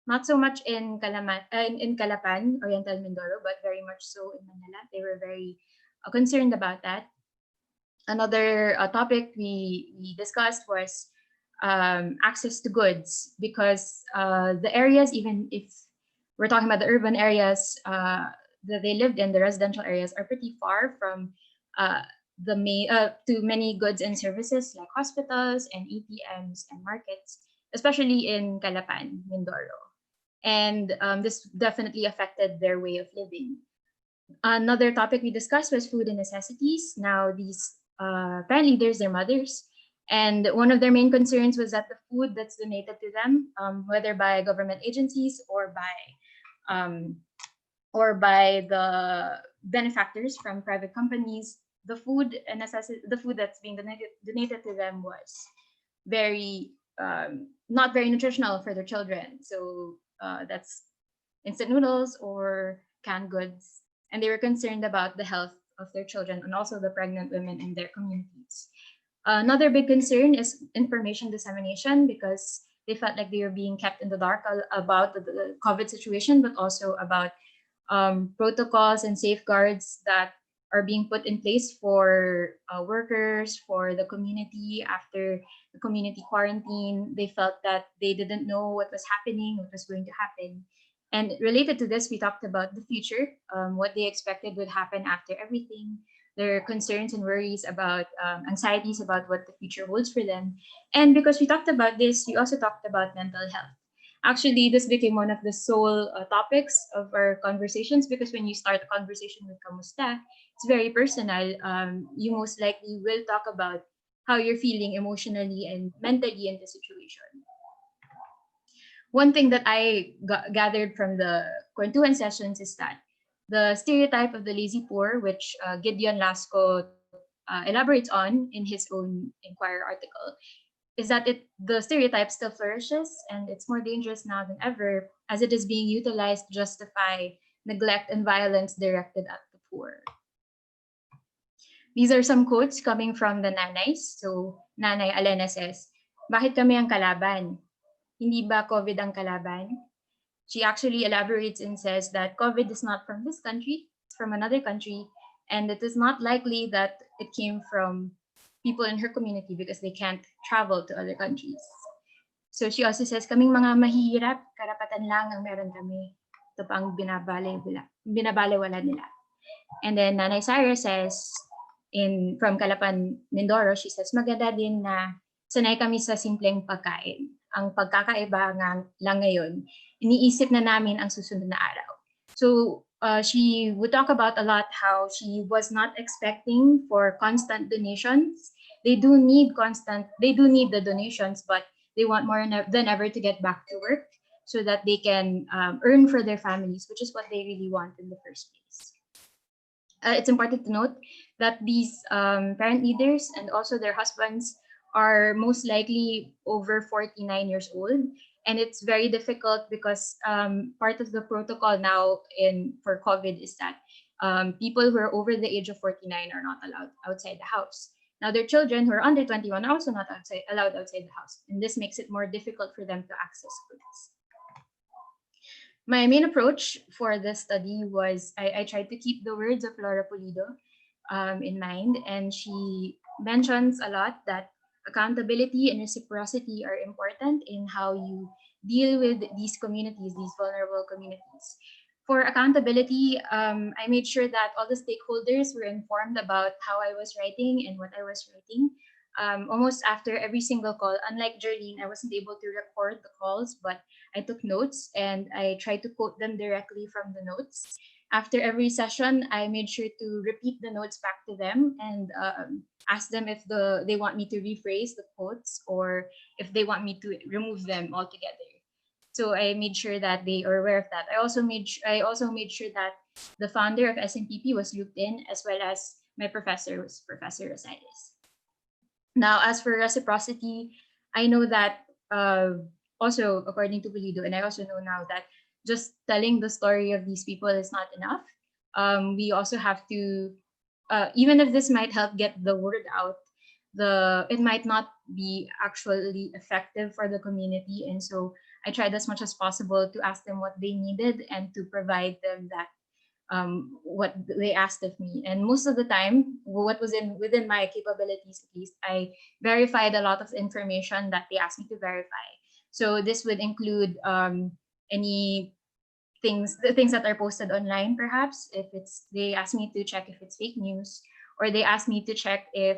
Not so much in Calapan, Oriental Mindoro, but very much so in Manila. They were very concerned about that. Another topic we discussed was access to goods, because the areas, even if we're talking about the urban areas that they lived in, the residential areas, are pretty far from to many goods and services like hospitals and ATMs and markets, especially in Calapan, Mindoro. And this definitely affected their way of living. Another topic we discussed was food and necessities. Now, these parent leaders, their mothers, and one of their main concerns was that the food that's donated to them, whether by government agencies or by the benefactors from private companies, the food that's being donated to them was very not very nutritional for their children. So that's instant noodles or canned goods, and they were concerned about the health of their children and also the pregnant women in their communities. Another big concern is information dissemination, because they felt like they were being kept in the dark about the COVID situation, but also about protocols and safeguards that are being put in place for workers, for the community after the community quarantine. They felt that they didn't know what was happening, what was going to happen. And related to this, we talked about the future, what they expected would happen after everything, their concerns and worries about anxieties about what the future holds for them. And because we talked about this, we also talked about mental health. Actually, this became one of the sole topics of our conversations, because when you start a conversation with Kamusta, it's very personal. You most likely will talk about how you're feeling emotionally and mentally in the situation. One thing that I gathered from the Kwentuhan sessions is that the stereotype of the lazy poor, which Gideon Lasco elaborates on in his own Inquirer article, is that the stereotype still flourishes, and it's more dangerous now than ever, as it is being utilized to justify neglect and violence directed at the poor. These are some quotes coming from the nanays. So Nanay Alena says, "Bakit kami ang kalaban? Hindi ba COVID ang kalaban?" She actually elaborates and says that COVID is not from this country, it's from another country, and it is not likely that it came from people in her community because they can't travel to other countries. So she also says, "Kaming mga mahihirap, karapatan lang ang meron kami. Ito pa ang binabalewala nila." And then Nanay Sara says, from Calapan, Mindoro, she says, "Maganda din na sanay kami sa simpleng pagkain. Ang pagkakaiba lang ngayon, iniisip na namin ang susunod na araw." So she would talk about a lot how she was not expecting for constant donations. They do need the donations, but they want more than ever to get back to work so that they can earn for their families, which is what they really want in the first place. It's important to note that these parent leaders and also their husbands are most likely over 49 years old. And it's very difficult because part of the protocol now for COVID is that people who are over the age of 49 are not allowed outside the house. Now, their children who are under 21 are also not allowed outside the house. And this makes it more difficult for them to access schools. My main approach for this study was I tried to keep the words of Laura Pulido in mind. And she mentions a lot that accountability and reciprocity are important in how you deal with these communities, these vulnerable communities. For accountability, I made sure that all the stakeholders were informed about how I was writing and what I was writing. Almost after every single call, unlike Jerlene, I wasn't able to record the calls, but I took notes and I tried to quote them directly from the notes. After every session, I made sure to repeat the notes back to them and ask them if they want me to rephrase the quotes or if they want me to remove them altogether. So I made sure that they are aware of that. I also made sure that the founder of SNPP was looped in, as well as my professor was Professor Racelis. Now, as for reciprocity, I know that also according to Pulido, and I also know now that just telling the story of these people is not enough. We also have to, even if this might help get the word out, it might not be actually effective for the community. And so I tried as much as possible to ask them what they needed and to provide them that what they asked of me. And most of the time, what was within my capabilities, at least, I verified a lot of information that they asked me to verify. So this would include the things that are posted online, perhaps, if they ask me to check if it's fake news, or they ask me to check if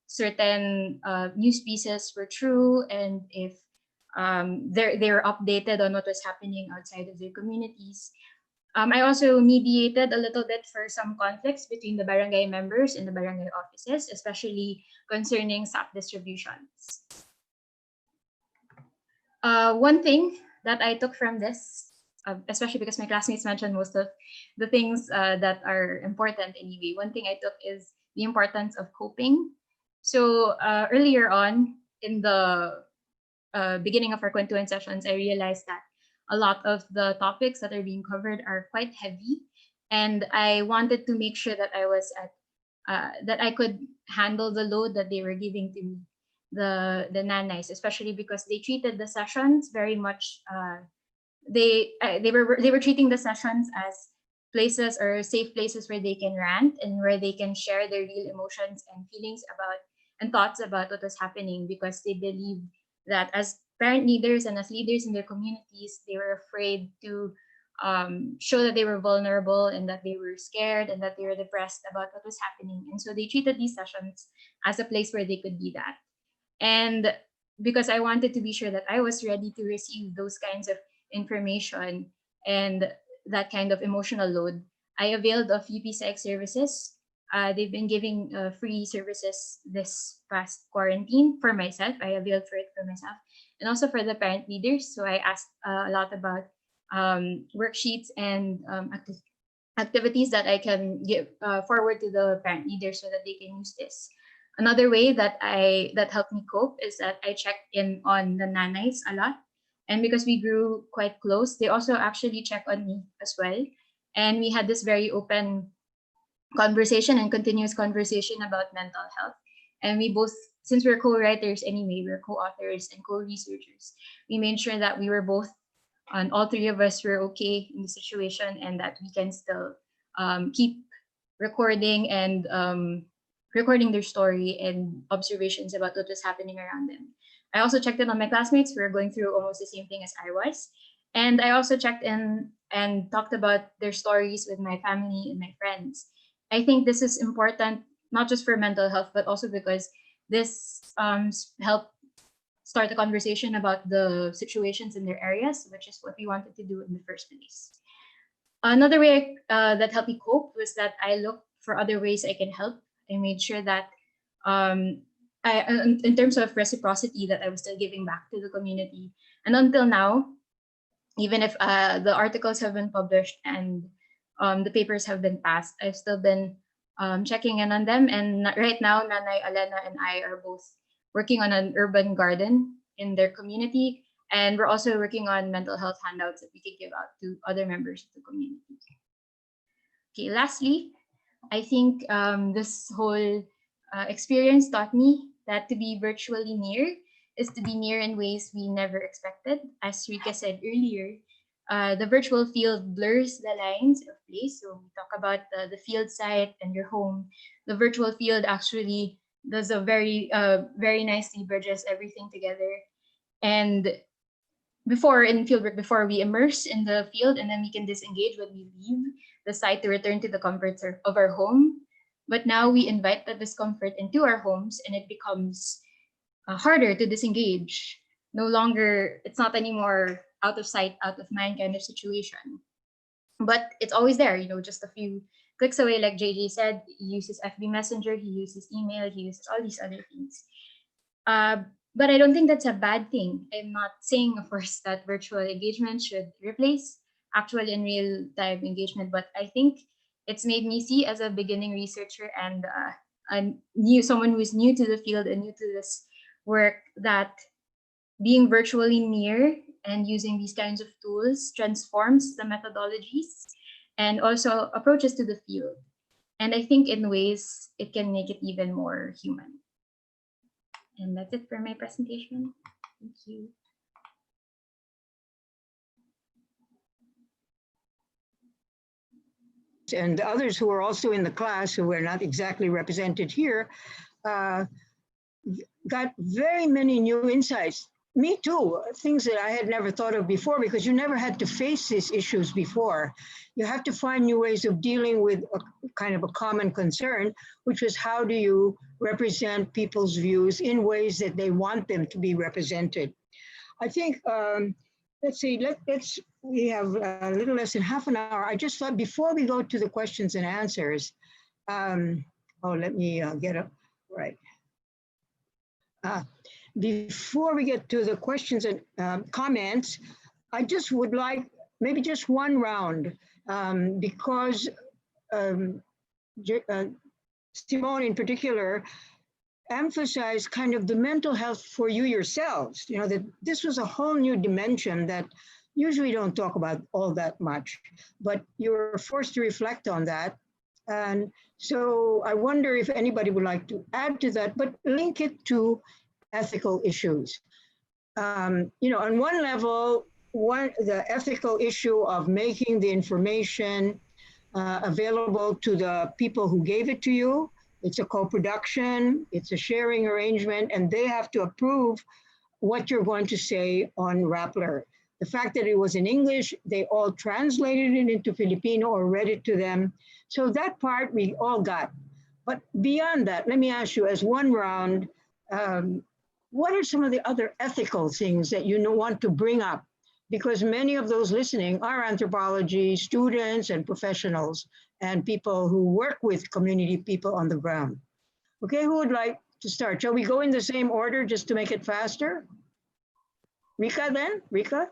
certain news pieces were true and if they're updated on what was happening outside of their communities. I also mediated a little bit for some conflicts between the barangay members and the barangay offices, especially concerning SAP distributions. One thing that I took from this, especially because my classmates mentioned most of the things that are important anyway, one thing I took is the importance of coping. So earlier on in the beginning of our Kwentuhan sessions, I realized that a lot of the topics that are being covered are quite heavy, and I wanted to make sure that I was that I could handle the load that they were giving to me, the nanays, especially because they treated the sessions very much. They were treating the sessions as places or safe places where they can rant and where they can share their real emotions and feelings about and thoughts about what was happening, because they believe that as parent leaders and as leaders in their communities, they were afraid to show that they were vulnerable and that they were scared and that they were depressed about what was happening. And so they treated these sessions as a place where they could be that. And because I wanted to be sure that I was ready to receive those kinds of information and that kind of emotional load, I availed of UP Psych services. They've been giving free services this past quarantine for myself. I availed for it for myself and also for the parent leaders. So I asked a lot about worksheets and activities that I can give forward to the parent leaders so that they can use this. Another way that helped me cope is that I checked in on the nanays a lot. And because we grew quite close, they also actually check on me as well. And we had this very open conversation and continuous conversation about mental health. And we both, since we're co-writers anyway, we're co-authors and co-researchers, we made sure that we were both, and all three of us were okay in the situation and that we can still keep recording and recording their story and observations about what was happening around them. I also checked in on my classmates who were going through almost the same thing as I was. And I also checked in and talked about their stories with my family and my friends. I think this is important, not just for mental health, but also because this helped start a conversation about the situations in their areas, which is what we wanted to do in the first place. Another way that helped me cope was that I looked for other ways I can help. I made sure that in terms of reciprocity, that I was still giving back to the community. And until now, even if the articles have been published and the papers have been passed, I've still been checking in on them. And right now, Nanay Alena and I are both working on an urban garden in their community. And we're also working on mental health handouts that we can give out to other members of the community. Okay, lastly, I think this whole experience taught me that to be virtually near is to be near in ways we never expected. As Rika said earlier, the virtual field blurs the lines of place. So we talk about the field site and your home. The virtual field actually does a very nicely bridges everything together. And before in fieldwork, before we immerse in the field and then we can disengage when we leave the site to return to the comforts of our home. But now we invite the discomfort into our homes and it becomes harder to disengage. No longer, it's not anymore out of sight, out of mind kind of situation. But it's always there, just a few clicks away, like JJ said. He uses FB Messenger, he uses email, he uses all these other things. But I don't think that's a bad thing. I'm not saying, of course, that virtual engagement should replace actual and real time engagement, but I think it's made me see as a beginning researcher and someone who is new to the field and new to this work that being virtually near and using these kinds of tools transforms the methodologies and also approaches to the field. And I think in ways it can make it even more human. And that's it for my presentation. Thank you. And the others who are also in the class who are not exactly represented here got very many new insights. Me too, things that I had never thought of before, because you never had to face these issues before. You have to find new ways of dealing with a kind of a common concern, which was how do you represent people's views in ways that they want them to be represented. I think, let's see, we have a little less than half an hour. I just thought before we go to the questions and answers, let me get up, right. Before we get to the questions and comments, I just would like maybe just one round because Simone in particular emphasized kind of the mental health for you yourselves, that this was a whole new dimension that usually don't talk about all that much, but you were forced to reflect on that. And so I wonder if anybody would like to add to that, but link it to ethical issues. On one level, the ethical issue of making the information available to the people who gave it to you. It's a co-production, it's a sharing arrangement, and they have to approve what you're going to say on Rappler. The fact that it was in English, they all translated it into Filipino or read it to them. So that part we all got. But beyond that, let me ask you as one round, what are some of the other ethical things that you want to bring up? Because many of those listening are anthropology students and professionals and people who work with community people on the ground. Okay, who would like to start? Shall we go in the same order just to make it faster? Rika then? Rika?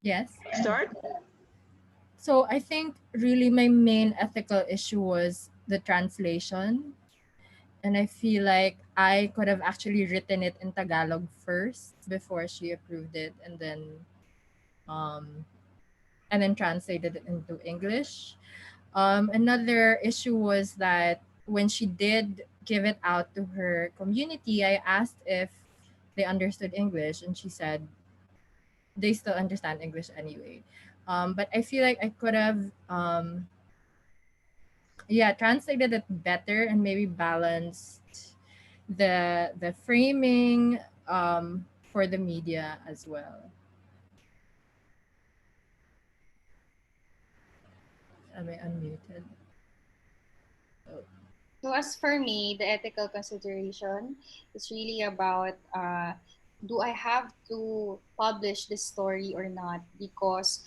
Yes. Start? So I think really my main ethical issue was the translation. And I feel like I could have actually written it in Tagalog first before she approved it and then translated it into English. Another issue was that when she did give it out to her community, I asked if they understood English, and she said they still understand English anyway. But I feel like I could have, translated it better and maybe balanced the framing for the media as well. Am I unmuted? So as for me, the ethical consideration is really about do I have to publish this story or not? Because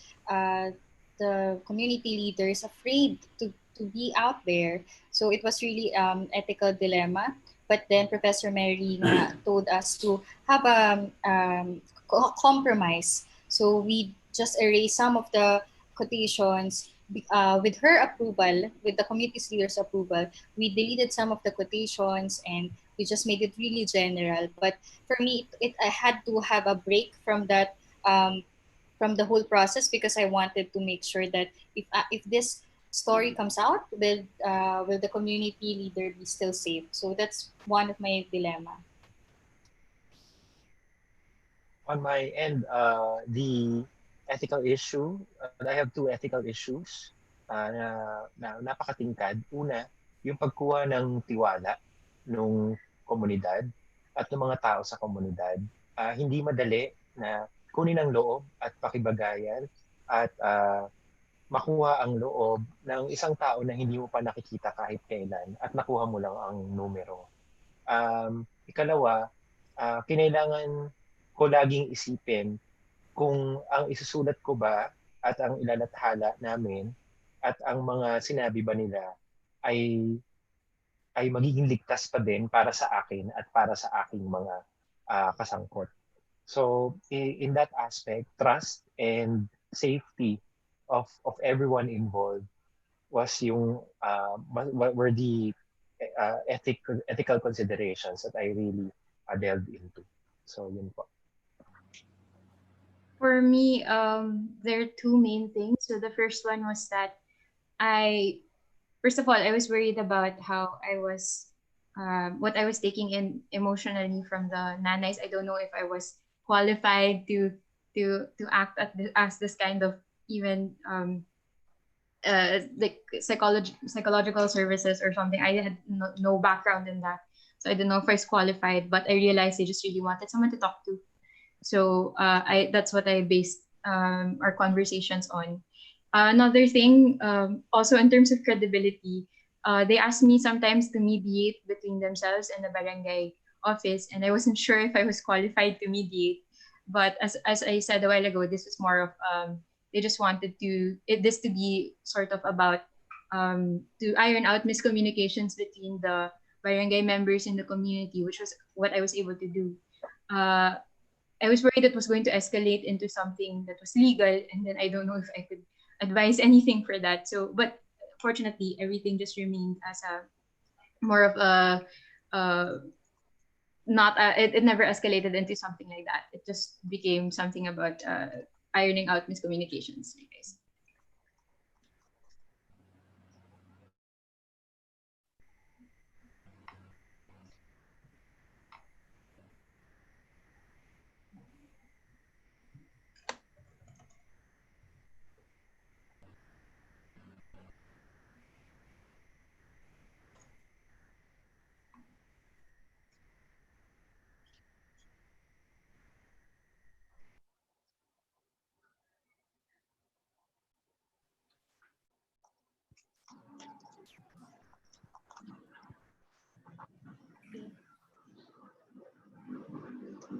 the community leader is afraid to be out there. So it was really ethical dilemma. But then Professor Mary told us to have a compromise. So we just erase some of the quotations with her approval, with the community leader's approval. We deleted some of the quotations and we just made it really general. But for me, I had to have a break from that from the whole process, because I wanted to make sure that if this story comes out, will the community leader be still safe? So that's one of my dilemma. On my end, the ethical issue, I have two ethical issues na napakatingkad. Una, yung pagkuha ng tiwala ng komunidad at ng mga tao sa komunidad. Hindi madali na kunin ang loob at pakibagayan at makuha ang loob ng isang tao na hindi mo pa nakikita kahit kailan at nakuha mo lang ang numero. Ikalawa, kinailangan ko laging isipin kung ang isusulat ko ba at ang ilalathala namin at ang mga sinabi ba nila ay magiging ligtas pa din para sa akin at para sa aking mga kasangkot. So in that aspect, trust and safety of everyone involved was yung were the ethical considerations that I really delved into. So yun po. For me, there are two main things. So the first one was that first of all, I was worried about how I was, what I was taking in emotionally from the nanays. I don't know if I was qualified to act as this kind of even like psychological services or something. I had no background in that, so I don't know if I was qualified. But I realized I just really wanted someone to talk to. So that's what I based our conversations on. Another thing, also in terms of credibility, they asked me sometimes to mediate between themselves and the barangay office, and I wasn't sure if I was qualified to mediate. But as I said a while ago, this was more of they just wanted this to be sort of about to iron out miscommunications between the barangay members in the community, which was what I was able to do. I was worried it was going to escalate into something that was legal, and then I don't know if I could advise anything for that. So, but fortunately, everything just remained as a more of a it never escalated into something like that. It just became something about ironing out miscommunications, I guess.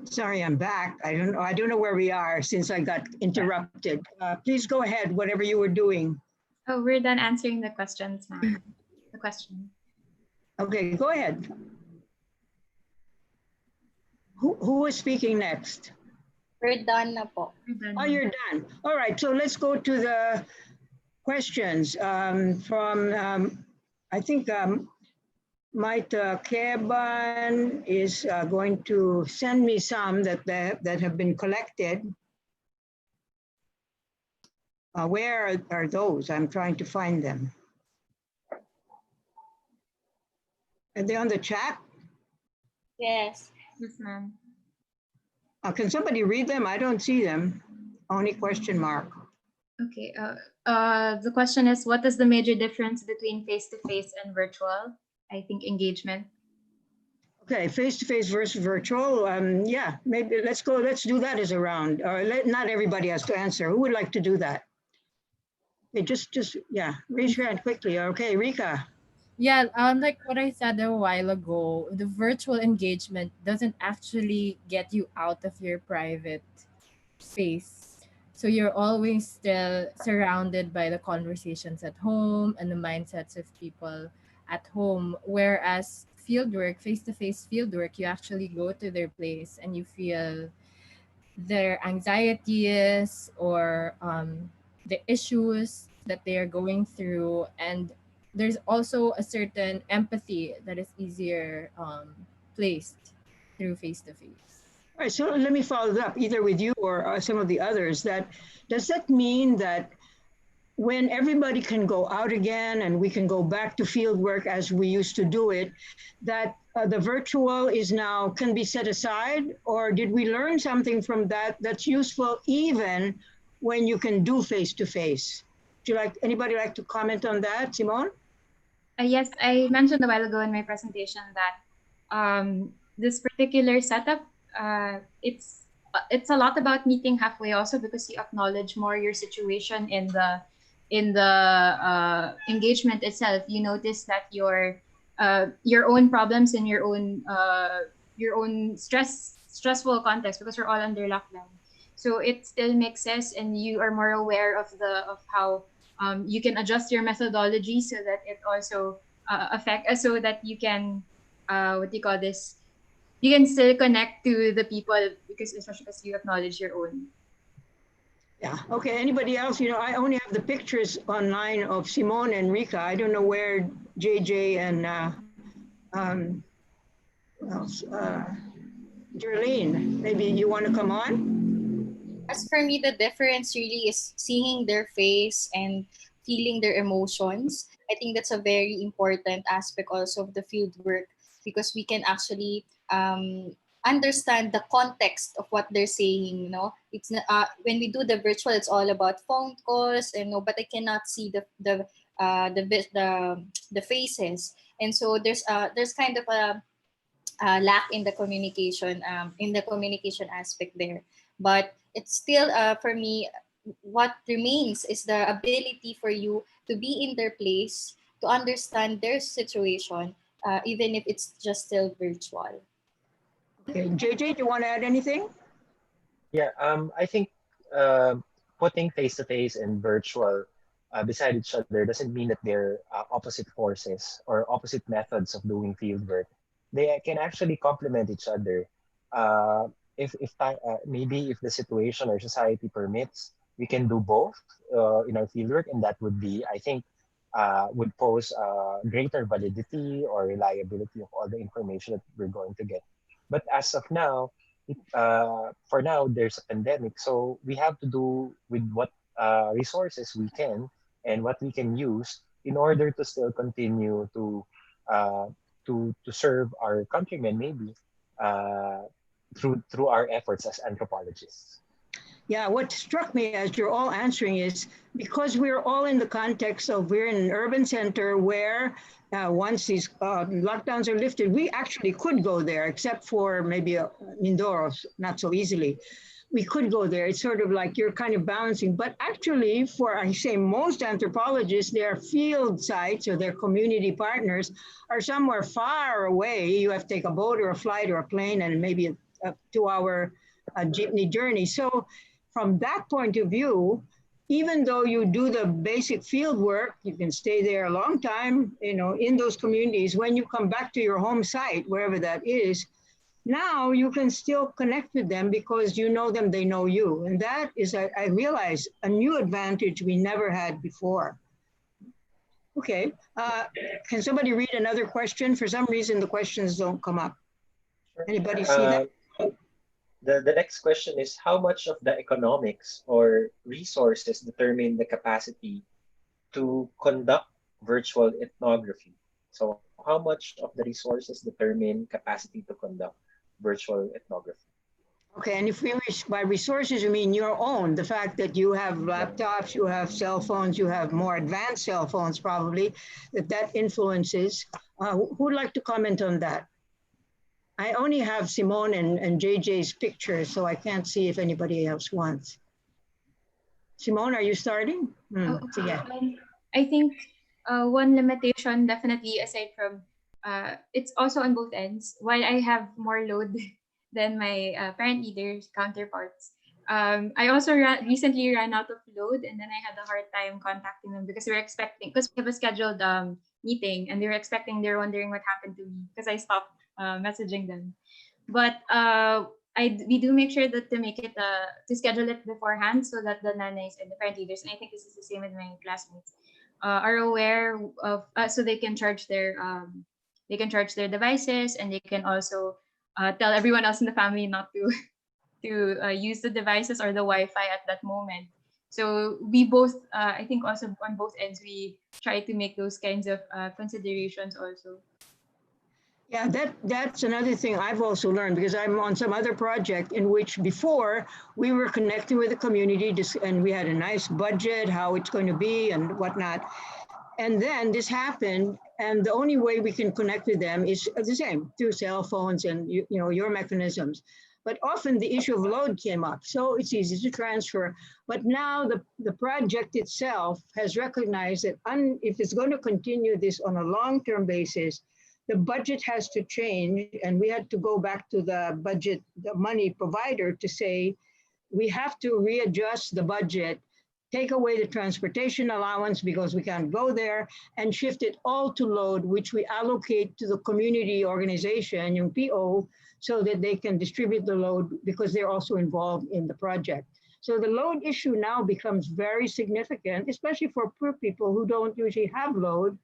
Sorry, I'm back. I don't know where we are since I got interrupted. Please go ahead, whatever you were doing. Oh, we're done answering the questions now. The question. Okay, go ahead. Who is speaking next? We're done na po. Oh, you're done. All right, so let's go to the questions from, I think Mike Keban is going to send me some that have been collected. Where are those? I'm trying to find them. Are they on the chat? Yes. Yes, ma'am. Can somebody read them? I don't see them. Only question mark. Okay. The question is, what is the major difference between face-to-face and virtual? I think engagement. Okay, face-to-face versus virtual. Yeah, maybe let's do that as a round. Not everybody has to answer. Who would like to do that? Okay, yeah, raise your hand quickly. Okay, Rika. Yeah, like what I said a while ago, the virtual engagement doesn't actually get you out of your private space. So you're always still surrounded by the conversations at home and the mindsets of people at home. Whereas fieldwork, face to face fieldwork, you actually go to their place and you feel their anxieties or the issues that they are going through. And there's also a certain empathy that is easier placed through face to face. All right, so let me follow it up either with you or some of the others. Does that mean that when everybody can go out again and we can go back to field work as we used to do it, that the virtual is now can be set aside? Or did we learn something from that that's useful even when you can do face-to-face? Anybody like to comment on that, Simone? Yes, I mentioned a while ago in my presentation that this particular setup, it's a lot about meeting halfway also, because you acknowledge more your situation in the engagement itself. You notice that your own problems and your own stressful context, because we're all under lockdown. So it still mixes, and you are more aware of how you can adjust your methodology so that it also so that you can what do you call this? You can still connect to the people, because especially because you acknowledge your own. Yeah. Okay. Anybody else? I only have the pictures online of Simone and Rika. I don't know where JJ and who else? Jerlene. Maybe you want to come on? As for me, the difference really is seeing their face and feeling their emotions. I think that's a very important aspect also of the field work, because we can actually understand the context of what they're saying. It's when we do the virtual, it's all about phone calls, and but I cannot see the faces, and so there's kind of a lack in the communication aspect there. But it's still, for me, what remains is the ability for you to be in their place, to understand their situation, even if it's just still virtual. Okay. JJ, do you want to add anything? Yeah, I think putting face-to-face and virtual beside each other doesn't mean that they're opposite forces or opposite methods of doing field work. They can actually complement each other. Maybe if the situation or society permits, we can do both in our fieldwork, and that would be, I think, would pose greater validity or reliability of all the information that we're going to get. But as of now, for now, there's a pandemic, so we have to do with what resources we can and what we can use in order to still continue uh, to serve our countrymen, maybe through our efforts as anthropologists. Yeah, what struck me as you're all answering is because we're all in the context of we're in an urban center where once these lockdowns are lifted, we actually could go there, except for maybe Mindoro, not so easily. We could go there. It's sort of like you're kind of balancing. But actually, for I say most anthropologists, their field sites or their community partners are somewhere far away. You have to take a boat or a flight or a plane and maybe a 2-hour jeepney journey. So from that point of view, even though you do the basic field work, you can stay there a long time, in those communities. When you come back to your home site, wherever that is, now you can still connect with them because you know them, they know you. And that is, I realize, a new advantage we never had before. Okay, can somebody read another question? For some reason, the questions don't come up. Anybody see that? The next question is, how much of the economics or resources determine the capacity to conduct virtual ethnography? So how much of the resources determine capacity to conduct virtual ethnography? Okay, and if we by resources, you mean your own, the fact that you have laptops, you have cell phones, you have more advanced cell phones probably, that influences. Who'd like to comment on that? I only have Simone and JJ's pictures, so I can't see if anybody else wants. Simone, are you starting? I think one limitation, definitely, aside from it's also on both ends. While I have more load than my parent leaders counterparts, I also recently ran out of load, and then I had a hard time contacting them because we have a scheduled meeting, and they're wondering what happened to me because I stopped messaging them. But we do make sure that to schedule it beforehand so that the nanays and the parent leaders, and I think this is the same with my classmates, are aware of so they can charge their devices, and they can also tell everyone else in the family not to use the devices or the Wi-Fi at that moment. So we both, I think also on both ends, we try to make those kinds of considerations also. Yeah, that's another thing I've also learned because I'm on some other project in which before we were connecting with the community and we had a nice budget, how it's going to be and whatnot. And then this happened, and the only way we can connect with them is the same through cell phones and your mechanisms. But often the issue of load came up, so it's easy to transfer. But now the project itself has recognized that if it's going to continue this on a long-term basis, the budget has to change, and we had to go back to the budget, the money provider, to say we have to readjust the budget, take away the transportation allowance because we can't go there, and shift it all to load, which we allocate to the community organization, yung PO, so that they can distribute the load because they're also involved in the project. So the load issue now becomes very significant, especially for poor people who don't usually have load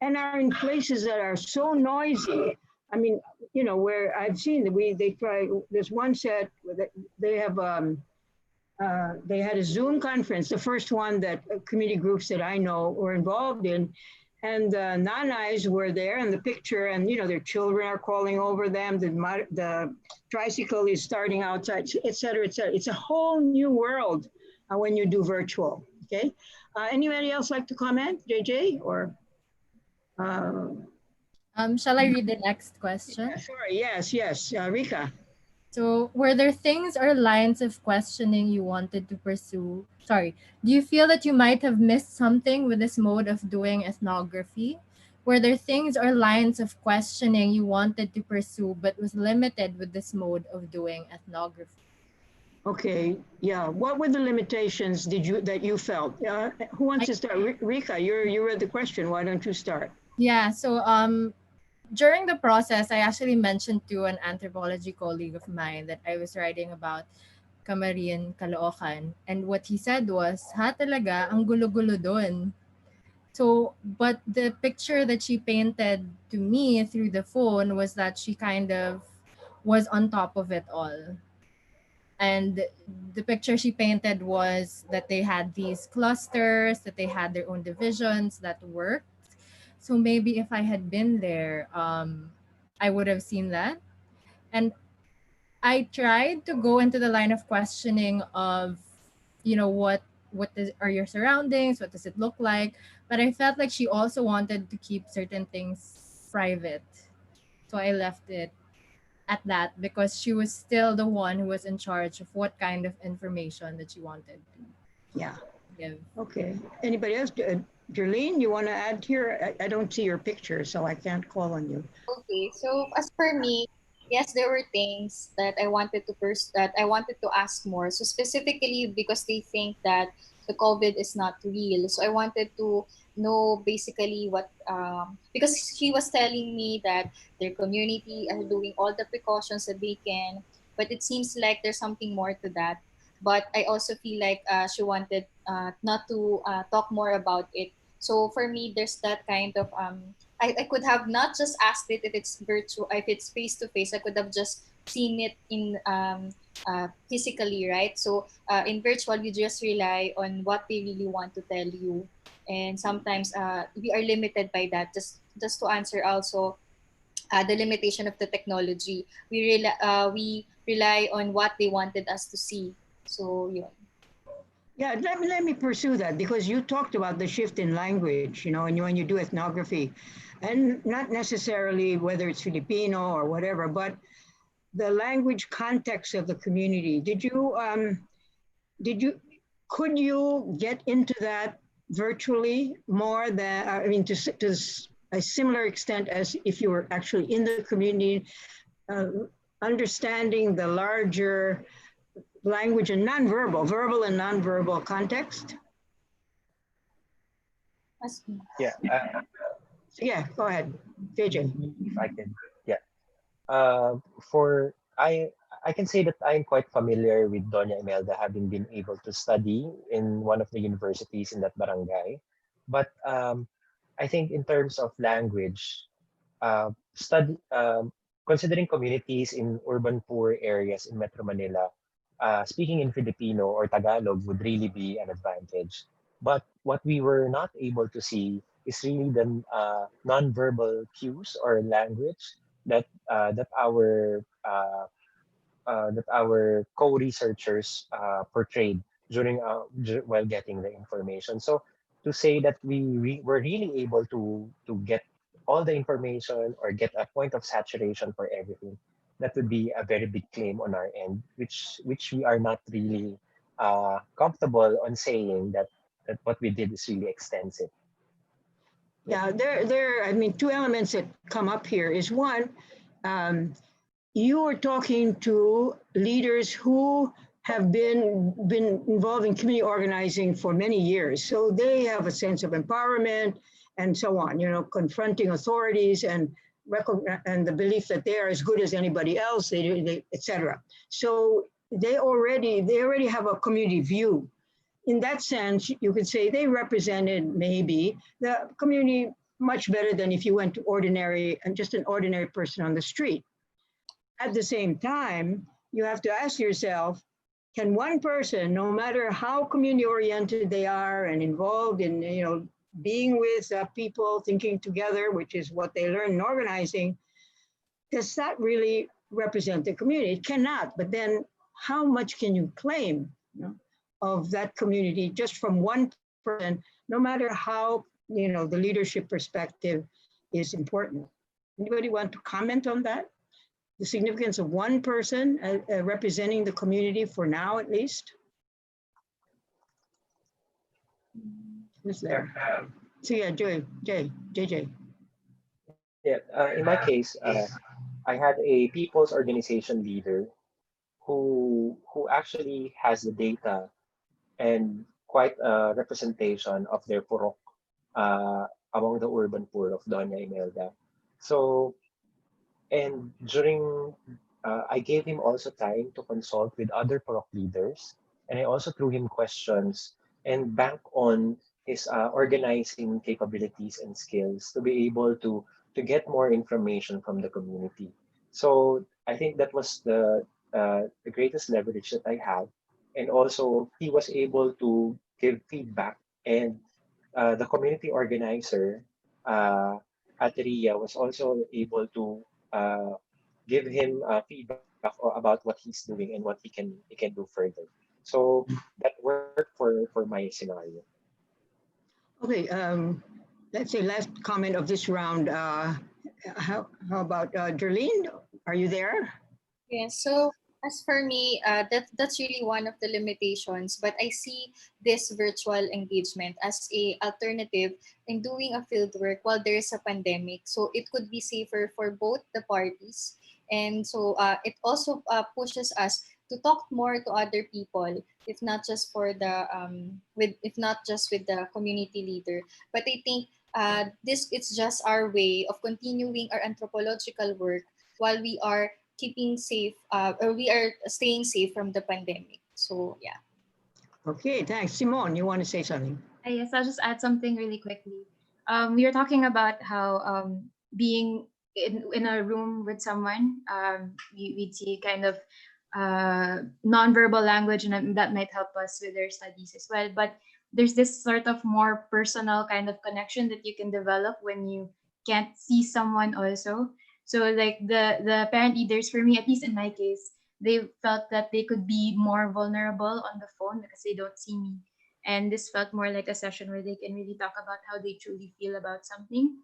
and are in places that are so noisy. I mean, where I've seen that they try, there's one set where they had a Zoom conference, the first one that community groups that I know were involved in, and the nanais were there in the picture, and their children are crawling over them. The tricycle is starting outside, et cetera, et cetera. It's a whole new world when you do virtual. Okay. Anybody else like to comment, JJ or? Shall I read the next question? Sorry. Yes. Rika. So, were there things or lines of questioning you wanted to pursue? Sorry, do you feel that you might have missed something with this mode of doing ethnography? Were there things or lines of questioning you wanted to pursue but was limited with this mode of doing ethnography? Okay, yeah. What were the limitations that you felt? Who wants to start? Rika, you read the question. Why don't you start? Yeah, so during the process, I actually mentioned to an anthropology colleague of mine that I was writing about Camarian, Caloocan. And what he said was, talaga, ang gulo-gulo doon. So, but the picture that she painted to me through the phone was that she kind of was on top of it all. And the picture she painted was that they had these clusters, that they had their own divisions that worked. So maybe if I had been there, I would have seen that. And I tried to go into the line of questioning of, are your surroundings? What does it look like? But I felt like she also wanted to keep certain things private. So I left it at that because she was still the one who was in charge of what kind of information that she wanted to give. Okay. Anybody else? Jerlene, you want to add here? I don't see your picture, so I can't call on you. Okay, so as for me, yes, there were things that I wanted to ask more. So specifically because they think that the COVID is not real. So I wanted to know basically what because she was telling me that their community are doing all the precautions that they can, but it seems like there's something more to that. But I also feel like she wanted not to talk more about it. So for me, there's that kind of I could have not just asked it if it's virtual, if it's face to face. I could have just seen it in physically, right? So in virtual, you just rely on what they really want to tell you, and sometimes we are limited by that. Just to answer also the limitation of the technology, we rely on what they wanted us to see. So yeah. Yeah, let me pursue that because you talked about the shift in language, and when you do ethnography, and not necessarily whether it's Filipino or whatever, but the language context of the community. Could you get into that virtually more than, to a similar extent as if you were actually in the community, understanding the larger language and nonverbal, verbal and nonverbal context? Yeah. Yeah, go ahead, JJ. If I can, yeah. For I can say that I'm quite familiar with Doña Imelda, having been able to study in one of the universities in that barangay. But I think in terms of language, study considering communities in urban poor areas in Metro Manila, speaking in Filipino or Tagalog would really be an advantage. But what we were not able to see is really the nonverbal cues or language that our co-researchers portrayed while getting the information. So to say that we were really able to get all the information or get a point of saturation for everything, that would be a very big claim on our end, which we are not really comfortable on saying that what we did is really extensive. Yeah, I mean, two elements that come up here is one, you are talking to leaders who have been involved in community organizing for many years. So they have a sense of empowerment and so on, confronting authorities and the belief that they are as good as anybody else, et cetera. So they already have a community view. In that sense, you could say they represented maybe the community much better than if you went to just an ordinary person on the street. At the same time, you have to ask yourself, can one person, no matter how community oriented they are and involved in, being with people, thinking together, which is what they learn in organizing, does that really represent the community? It cannot, but then how much can you claim of that community just from one person, no matter how, the leadership perspective is important. Anybody want to comment on that? The significance of one person representing the community for now, at least? Who's there? So yeah, JJ. Yeah, in my case, I had a people's organization leader who actually has the data and quite a representation of their purok among the urban poor of Doña Imelda. So, and during, I gave him also time to consult with other purok leaders, and I also threw him questions and bank on his organizing capabilities and skills to be able to get more information from the community. So I think that was the greatest leverage that I had, and also he was able to give feedback, and the community organizer at RIA was also able to give him feedback about what he's doing and what he can do further. So that worked for my scenario. Okay, let's say last comment of this round. How about Darlene? Are you there? Yeah, so as for me, that's really one of the limitations. But I see this virtual engagement as a alternative in doing a field work while there is a pandemic. So it could be safer for both the parties, and so it also pushes us to talk more to other people, if not just for the if not just with the community leader. But I think this it's just our way of continuing our anthropological work while we are keeping safe or we are staying safe from the pandemic. So yeah. Okay, thanks. Simone, you want to say something? Yes, I'll just add something really quickly. We were talking about how being in a room with someone, we'd see kind of nonverbal language, and that might help us with our studies as well. But there's this sort of more personal kind of connection that you can develop when you can't see someone also. So like the parent leaders, for me, at least in my case, they felt that they could be more vulnerable on the phone because they don't see me. And this felt more like a session where they can really talk about how they truly feel about something.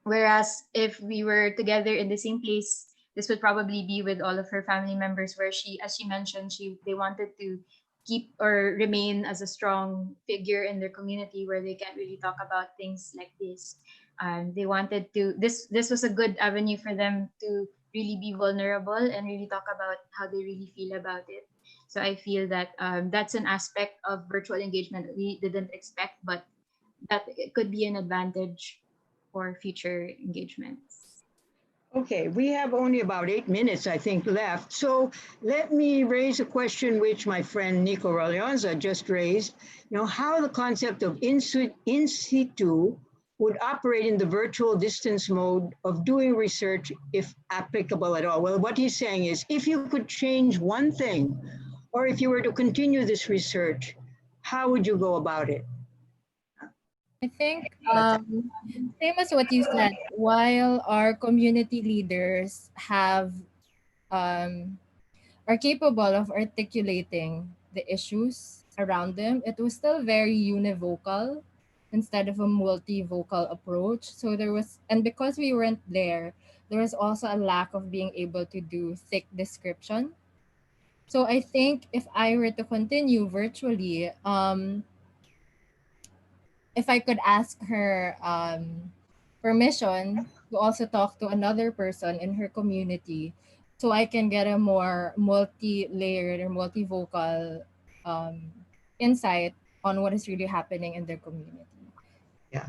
Whereas if we were together in the same place, this would probably be with all of her family members, where as she mentioned, they wanted to keep or remain as a strong figure in their community where they can't really talk about things like this. They wanted to, this was a good avenue for them to really be vulnerable and really talk about how they really feel about it. So I feel that that's an aspect of virtual engagement that we didn't expect, but that it could be an advantage for future engagements. Okay, we have only about 8 minutes, I think, left. So let me raise a question which my friend Nico Rolionza just raised. How the concept of in situ would operate in the virtual distance mode of doing research if applicable at all. Well, what he's saying is if you could change one thing, or if you were to continue this research, how would you go about it? I think same as what you said, while our community leaders um, are capable of articulating the issues around them, it was still very univocal instead of a multivocal approach. So there was, and because we weren't there was also a lack of being able to do thick description. So I think if I were to continue virtually, if I could ask her permission to also talk to another person in her community so I can get a more multi-layered or multivocal um, insight on what is really happening in their community. Yeah.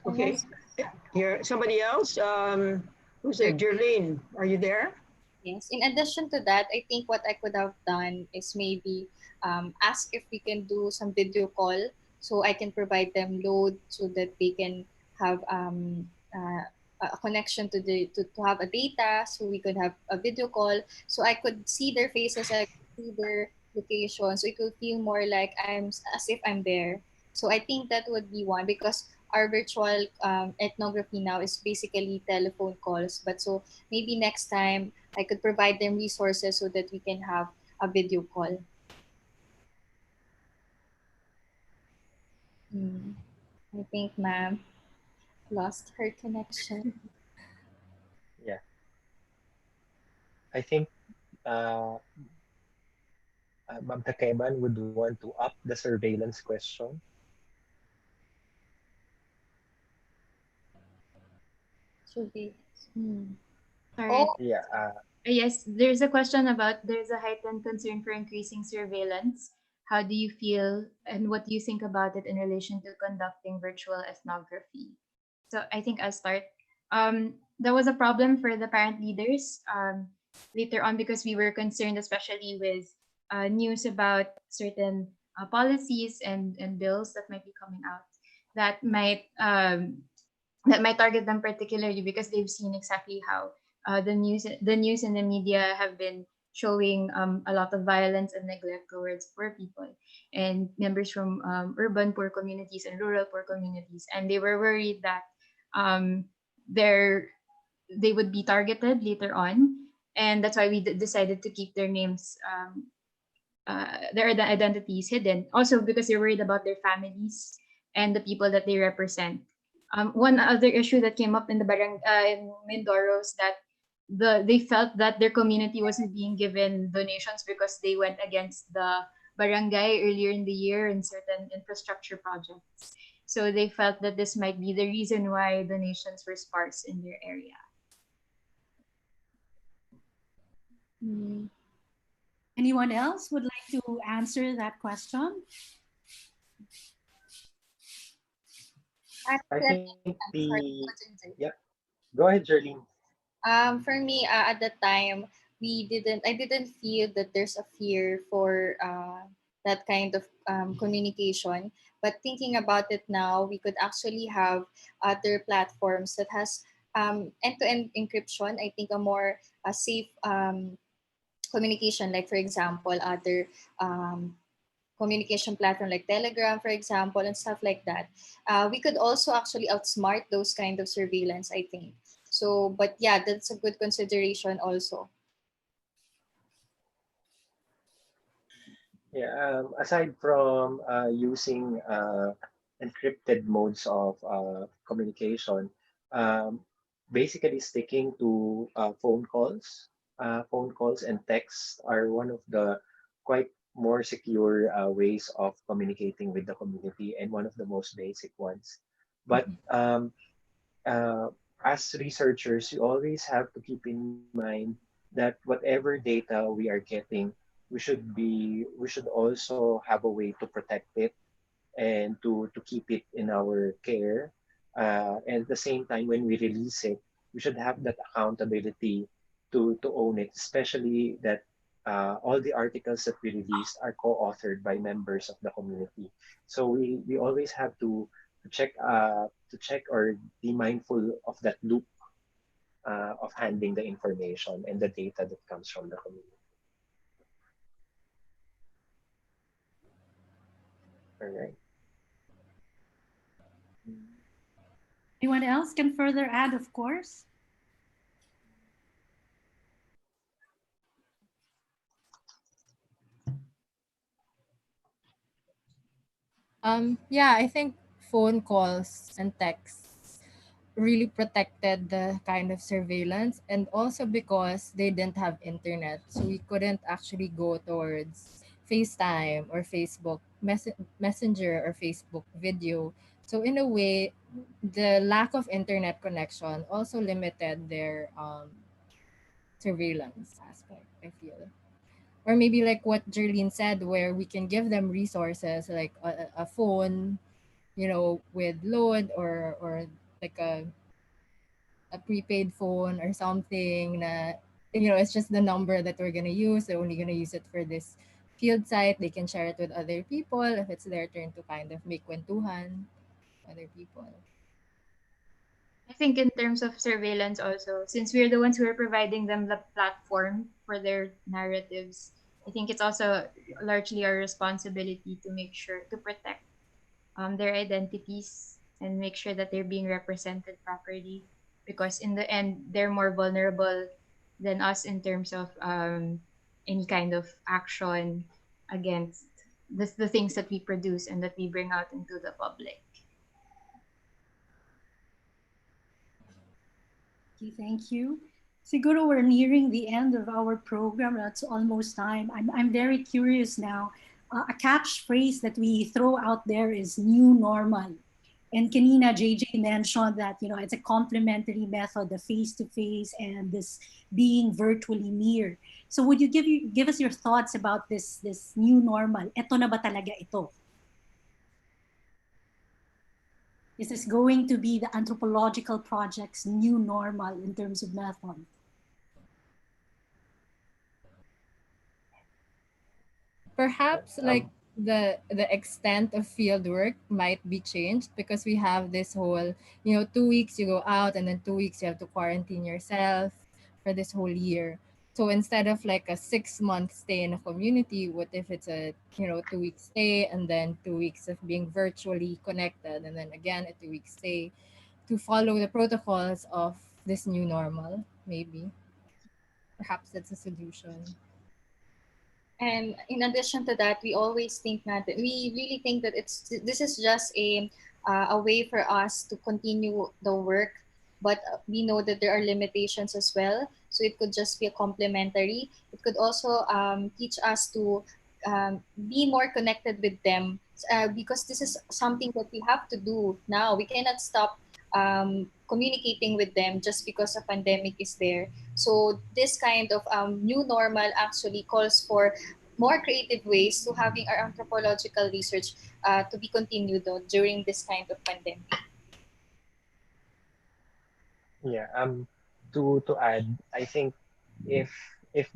And Okay. also, Here, somebody else. Who's there? Jerlene, are you there? yes. In addition to that, I think what I could have done is maybe ask if we can do some video call so I can provide them load so that they can have a connection to to have a data so we could have a video call so I could see their faces, I could see their location so it will feel more like as if I'm there. So I think that would be one because our virtual ethnography now is basically telephone calls. But so maybe next time I could provide them resources so that we can have a video call. Hmm. I think ma'am lost her connection. Yeah, I think uh, Ma'am Takeman would want to up the surveillance question. Should be. Hmm. Sorry. Oh, Yeah, Yes, there's a question about there's a heightened concern for increasing surveillance. How do you feel and what do you think about it in relation to conducting virtual ethnography? So I think I'll start. That was a problem for the parent leaders later on because we were concerned, especially with news about certain policies and bills that might be coming out that might um, that might target them particularly because they've seen exactly how the news and the media have been showing a lot of violence and neglect towards poor people and members from urban poor communities and rural poor communities, and they were worried that um, they're they would be targeted later on, and that's why we decided to keep their names, their identities hidden. Also because they're worried about their families and the people that they represent. One other issue that came up in the in Mindoro is that they felt that their community wasn't being given donations because they went against the barangay earlier in the year in certain infrastructure projects. So they felt that this might be the reason why donations were sparse in their area. hmm. Anyone else would like to answer that question? I Actually, think I'm sorry. the What's in there? yeah. Go ahead, Jerlene. For me, at the time, I didn't feel that there's a fear for that kind of communication. But thinking about it now, we could actually have other platforms that has end-to-end encryption. I think a more safe communication, like for example, other um, communication platform like Telegram, for example, and stuff like that. We could also actually outsmart those kind of surveillance, I think. So, but yeah, that's a good consideration also. Yeah, aside from using encrypted modes of communication, um, basically sticking to phone calls and texts are one of the quite more secure ways of communicating with the community and one of the most basic ones. But uh, as researchers, you always have to keep in mind that whatever data we are getting, we should also have a way to protect it and to keep it in our care. And at the same time, when we release it, we should have that accountability to own it, especially that all the articles that we release are co-authored by members of the community. So we always have to check or be mindful of that loop of handling the information and the data that comes from the community. All right. Anyone else can further add, of course? Yeah, I think phone calls and texts really protected the kind of surveillance, and also because they didn't have internet, so we couldn't actually go towards FaceTime or Messenger or Facebook video. So in a way, the lack of internet connection also limited their surveillance aspect, I feel. Or maybe like what Jerlene said, where we can give them resources like a phone, with load, or like a prepaid phone or something na, it's just the number that we're gonna use. They're only gonna use it for this field site. They can share it with other people if it's their turn to kind of make kuwentuhan other people. I think in terms of surveillance also, since we're the ones who are providing them the platform for their narratives, I think it's also largely our responsibility to make sure to protect their identities and make sure that they're being represented properly. Because in the end, they're more vulnerable than us in terms of any kind of action against the things that we produce and that we bring out into the public. Okay, thank you. Siguro we're nearing the end of our program. That's almost time. I'm very curious now. A catchphrase that we throw out there is new normal. And kanina, JJ mentioned that, it's a complementary method, the face-to-face and this being virtually near. So would you give us your thoughts about this new normal? Ito na ba talaga ito? Is this going to be the anthropological project's new normal in terms of method? Perhaps like the extent of field work might be changed, because we have this whole, 2 weeks you go out and then 2 weeks you have to quarantine yourself for this whole year. So instead of like a 6 month stay in a community, what if it's a 2 week stay and then 2 weeks of being virtually connected, and then again a 2 week stay, to follow the protocols of this new normal? Maybe perhaps that's a solution. And in addition to that, we always think that we really think that this is just a way for us to continue the work, but we know that there are limitations as well. So it could just be a complementary. It could also teach us to be more connected with them, because this is something that we have to do now. We cannot stop communicating with them just because a pandemic is there. So this kind of new normal actually calls for more creative ways to having our anthropological research to be continued during this kind of pandemic. Yeah. To add, I think if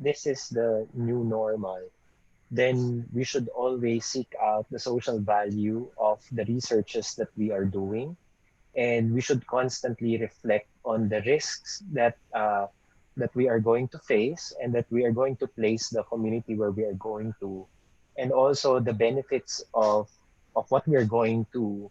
this is the new normal, then we should always seek out the social value of the researches that we are doing, and we should constantly reflect on the risks that we are going to face and that we are going to place the community where we are going to, and also the benefits of what we are going to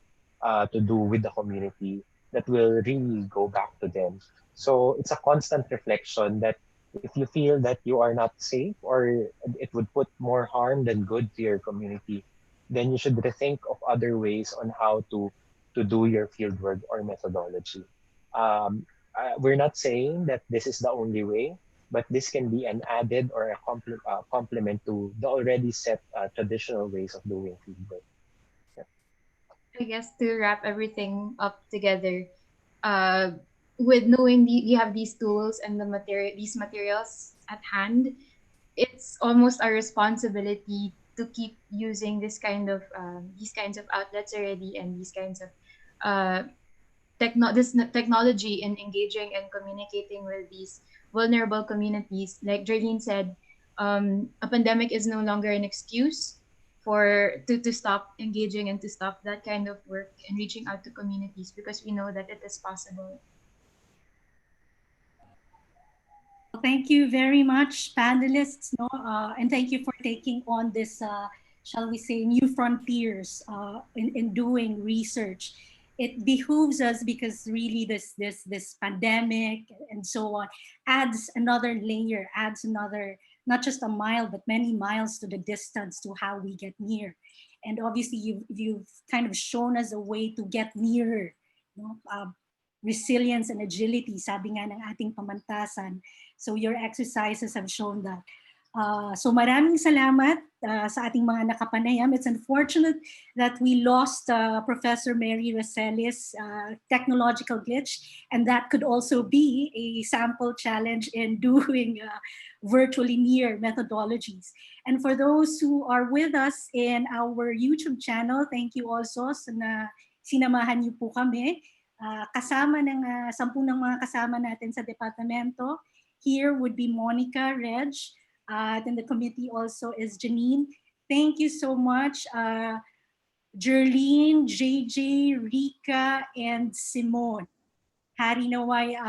do with the community that will really go back to them. So it's a constant reflection that if you feel that you are not safe or it would put more harm than good to your community, then you should rethink of other ways on how to do your fieldwork or methodology. We're not saying that this is the only way, but this can be an added or a complement to the already set traditional ways of doing fieldwork. I guess to wrap everything up together, uh, with knowing you have these tools and these materials at hand, it's almost our responsibility to keep using these kinds of outlets already, and these kinds of uh, technology in engaging and communicating with these vulnerable communities. Like Jerlene said, a pandemic is no longer an excuse to stop engaging and to stop that kind of work and reaching out to communities, because we know that it is possible. Thank you very much, panelists, no? And thank you for taking on this, shall we say, new frontiers in doing research. It behooves us because really this pandemic and so on adds another layer, adds another, not just a mile, but many miles to the distance to how we get near. And obviously you've kind of shown us a way to get nearer, no? Resilience and agility, sabi nga ng ating pamantasan. So your exercises have shown that. So maraming salamat sa ating mga nakapanayam. It's unfortunate that we lost Professor Mary Racelis' technological glitch, and that could also be a sample challenge in doing virtually near methodologies. And for those who are with us in our YouTube channel, thank you also na sinamahan niyo po kami. Kasama ng 10 ng mga kasama natin sa departamento. Here would be Monica, Reg, then the committee also is Janine. Thank you so much, Jerlene, JJ, Rika, and Simone. Hari naway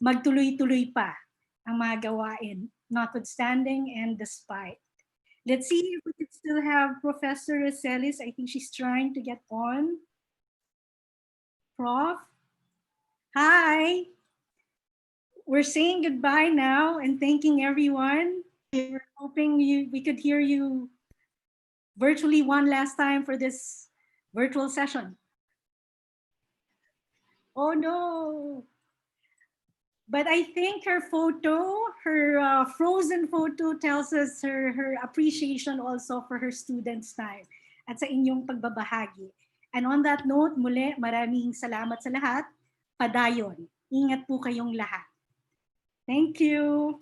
magtuloy-tuloy pa ang mga gawain, notwithstanding and despite. Let's see if we can still have Professor Racelis. I think she's trying to get on. Prof, hi. We're saying goodbye now and thanking everyone. We're hoping we could hear you virtually one last time for this virtual session. Oh no. But I think her photo, her frozen photo tells us her appreciation also for her students' time at sa inyong pagbabahagi. And on that note, muli, maraming salamat sa lahat. Padayon. Ingat po kayong lahat. Thank you.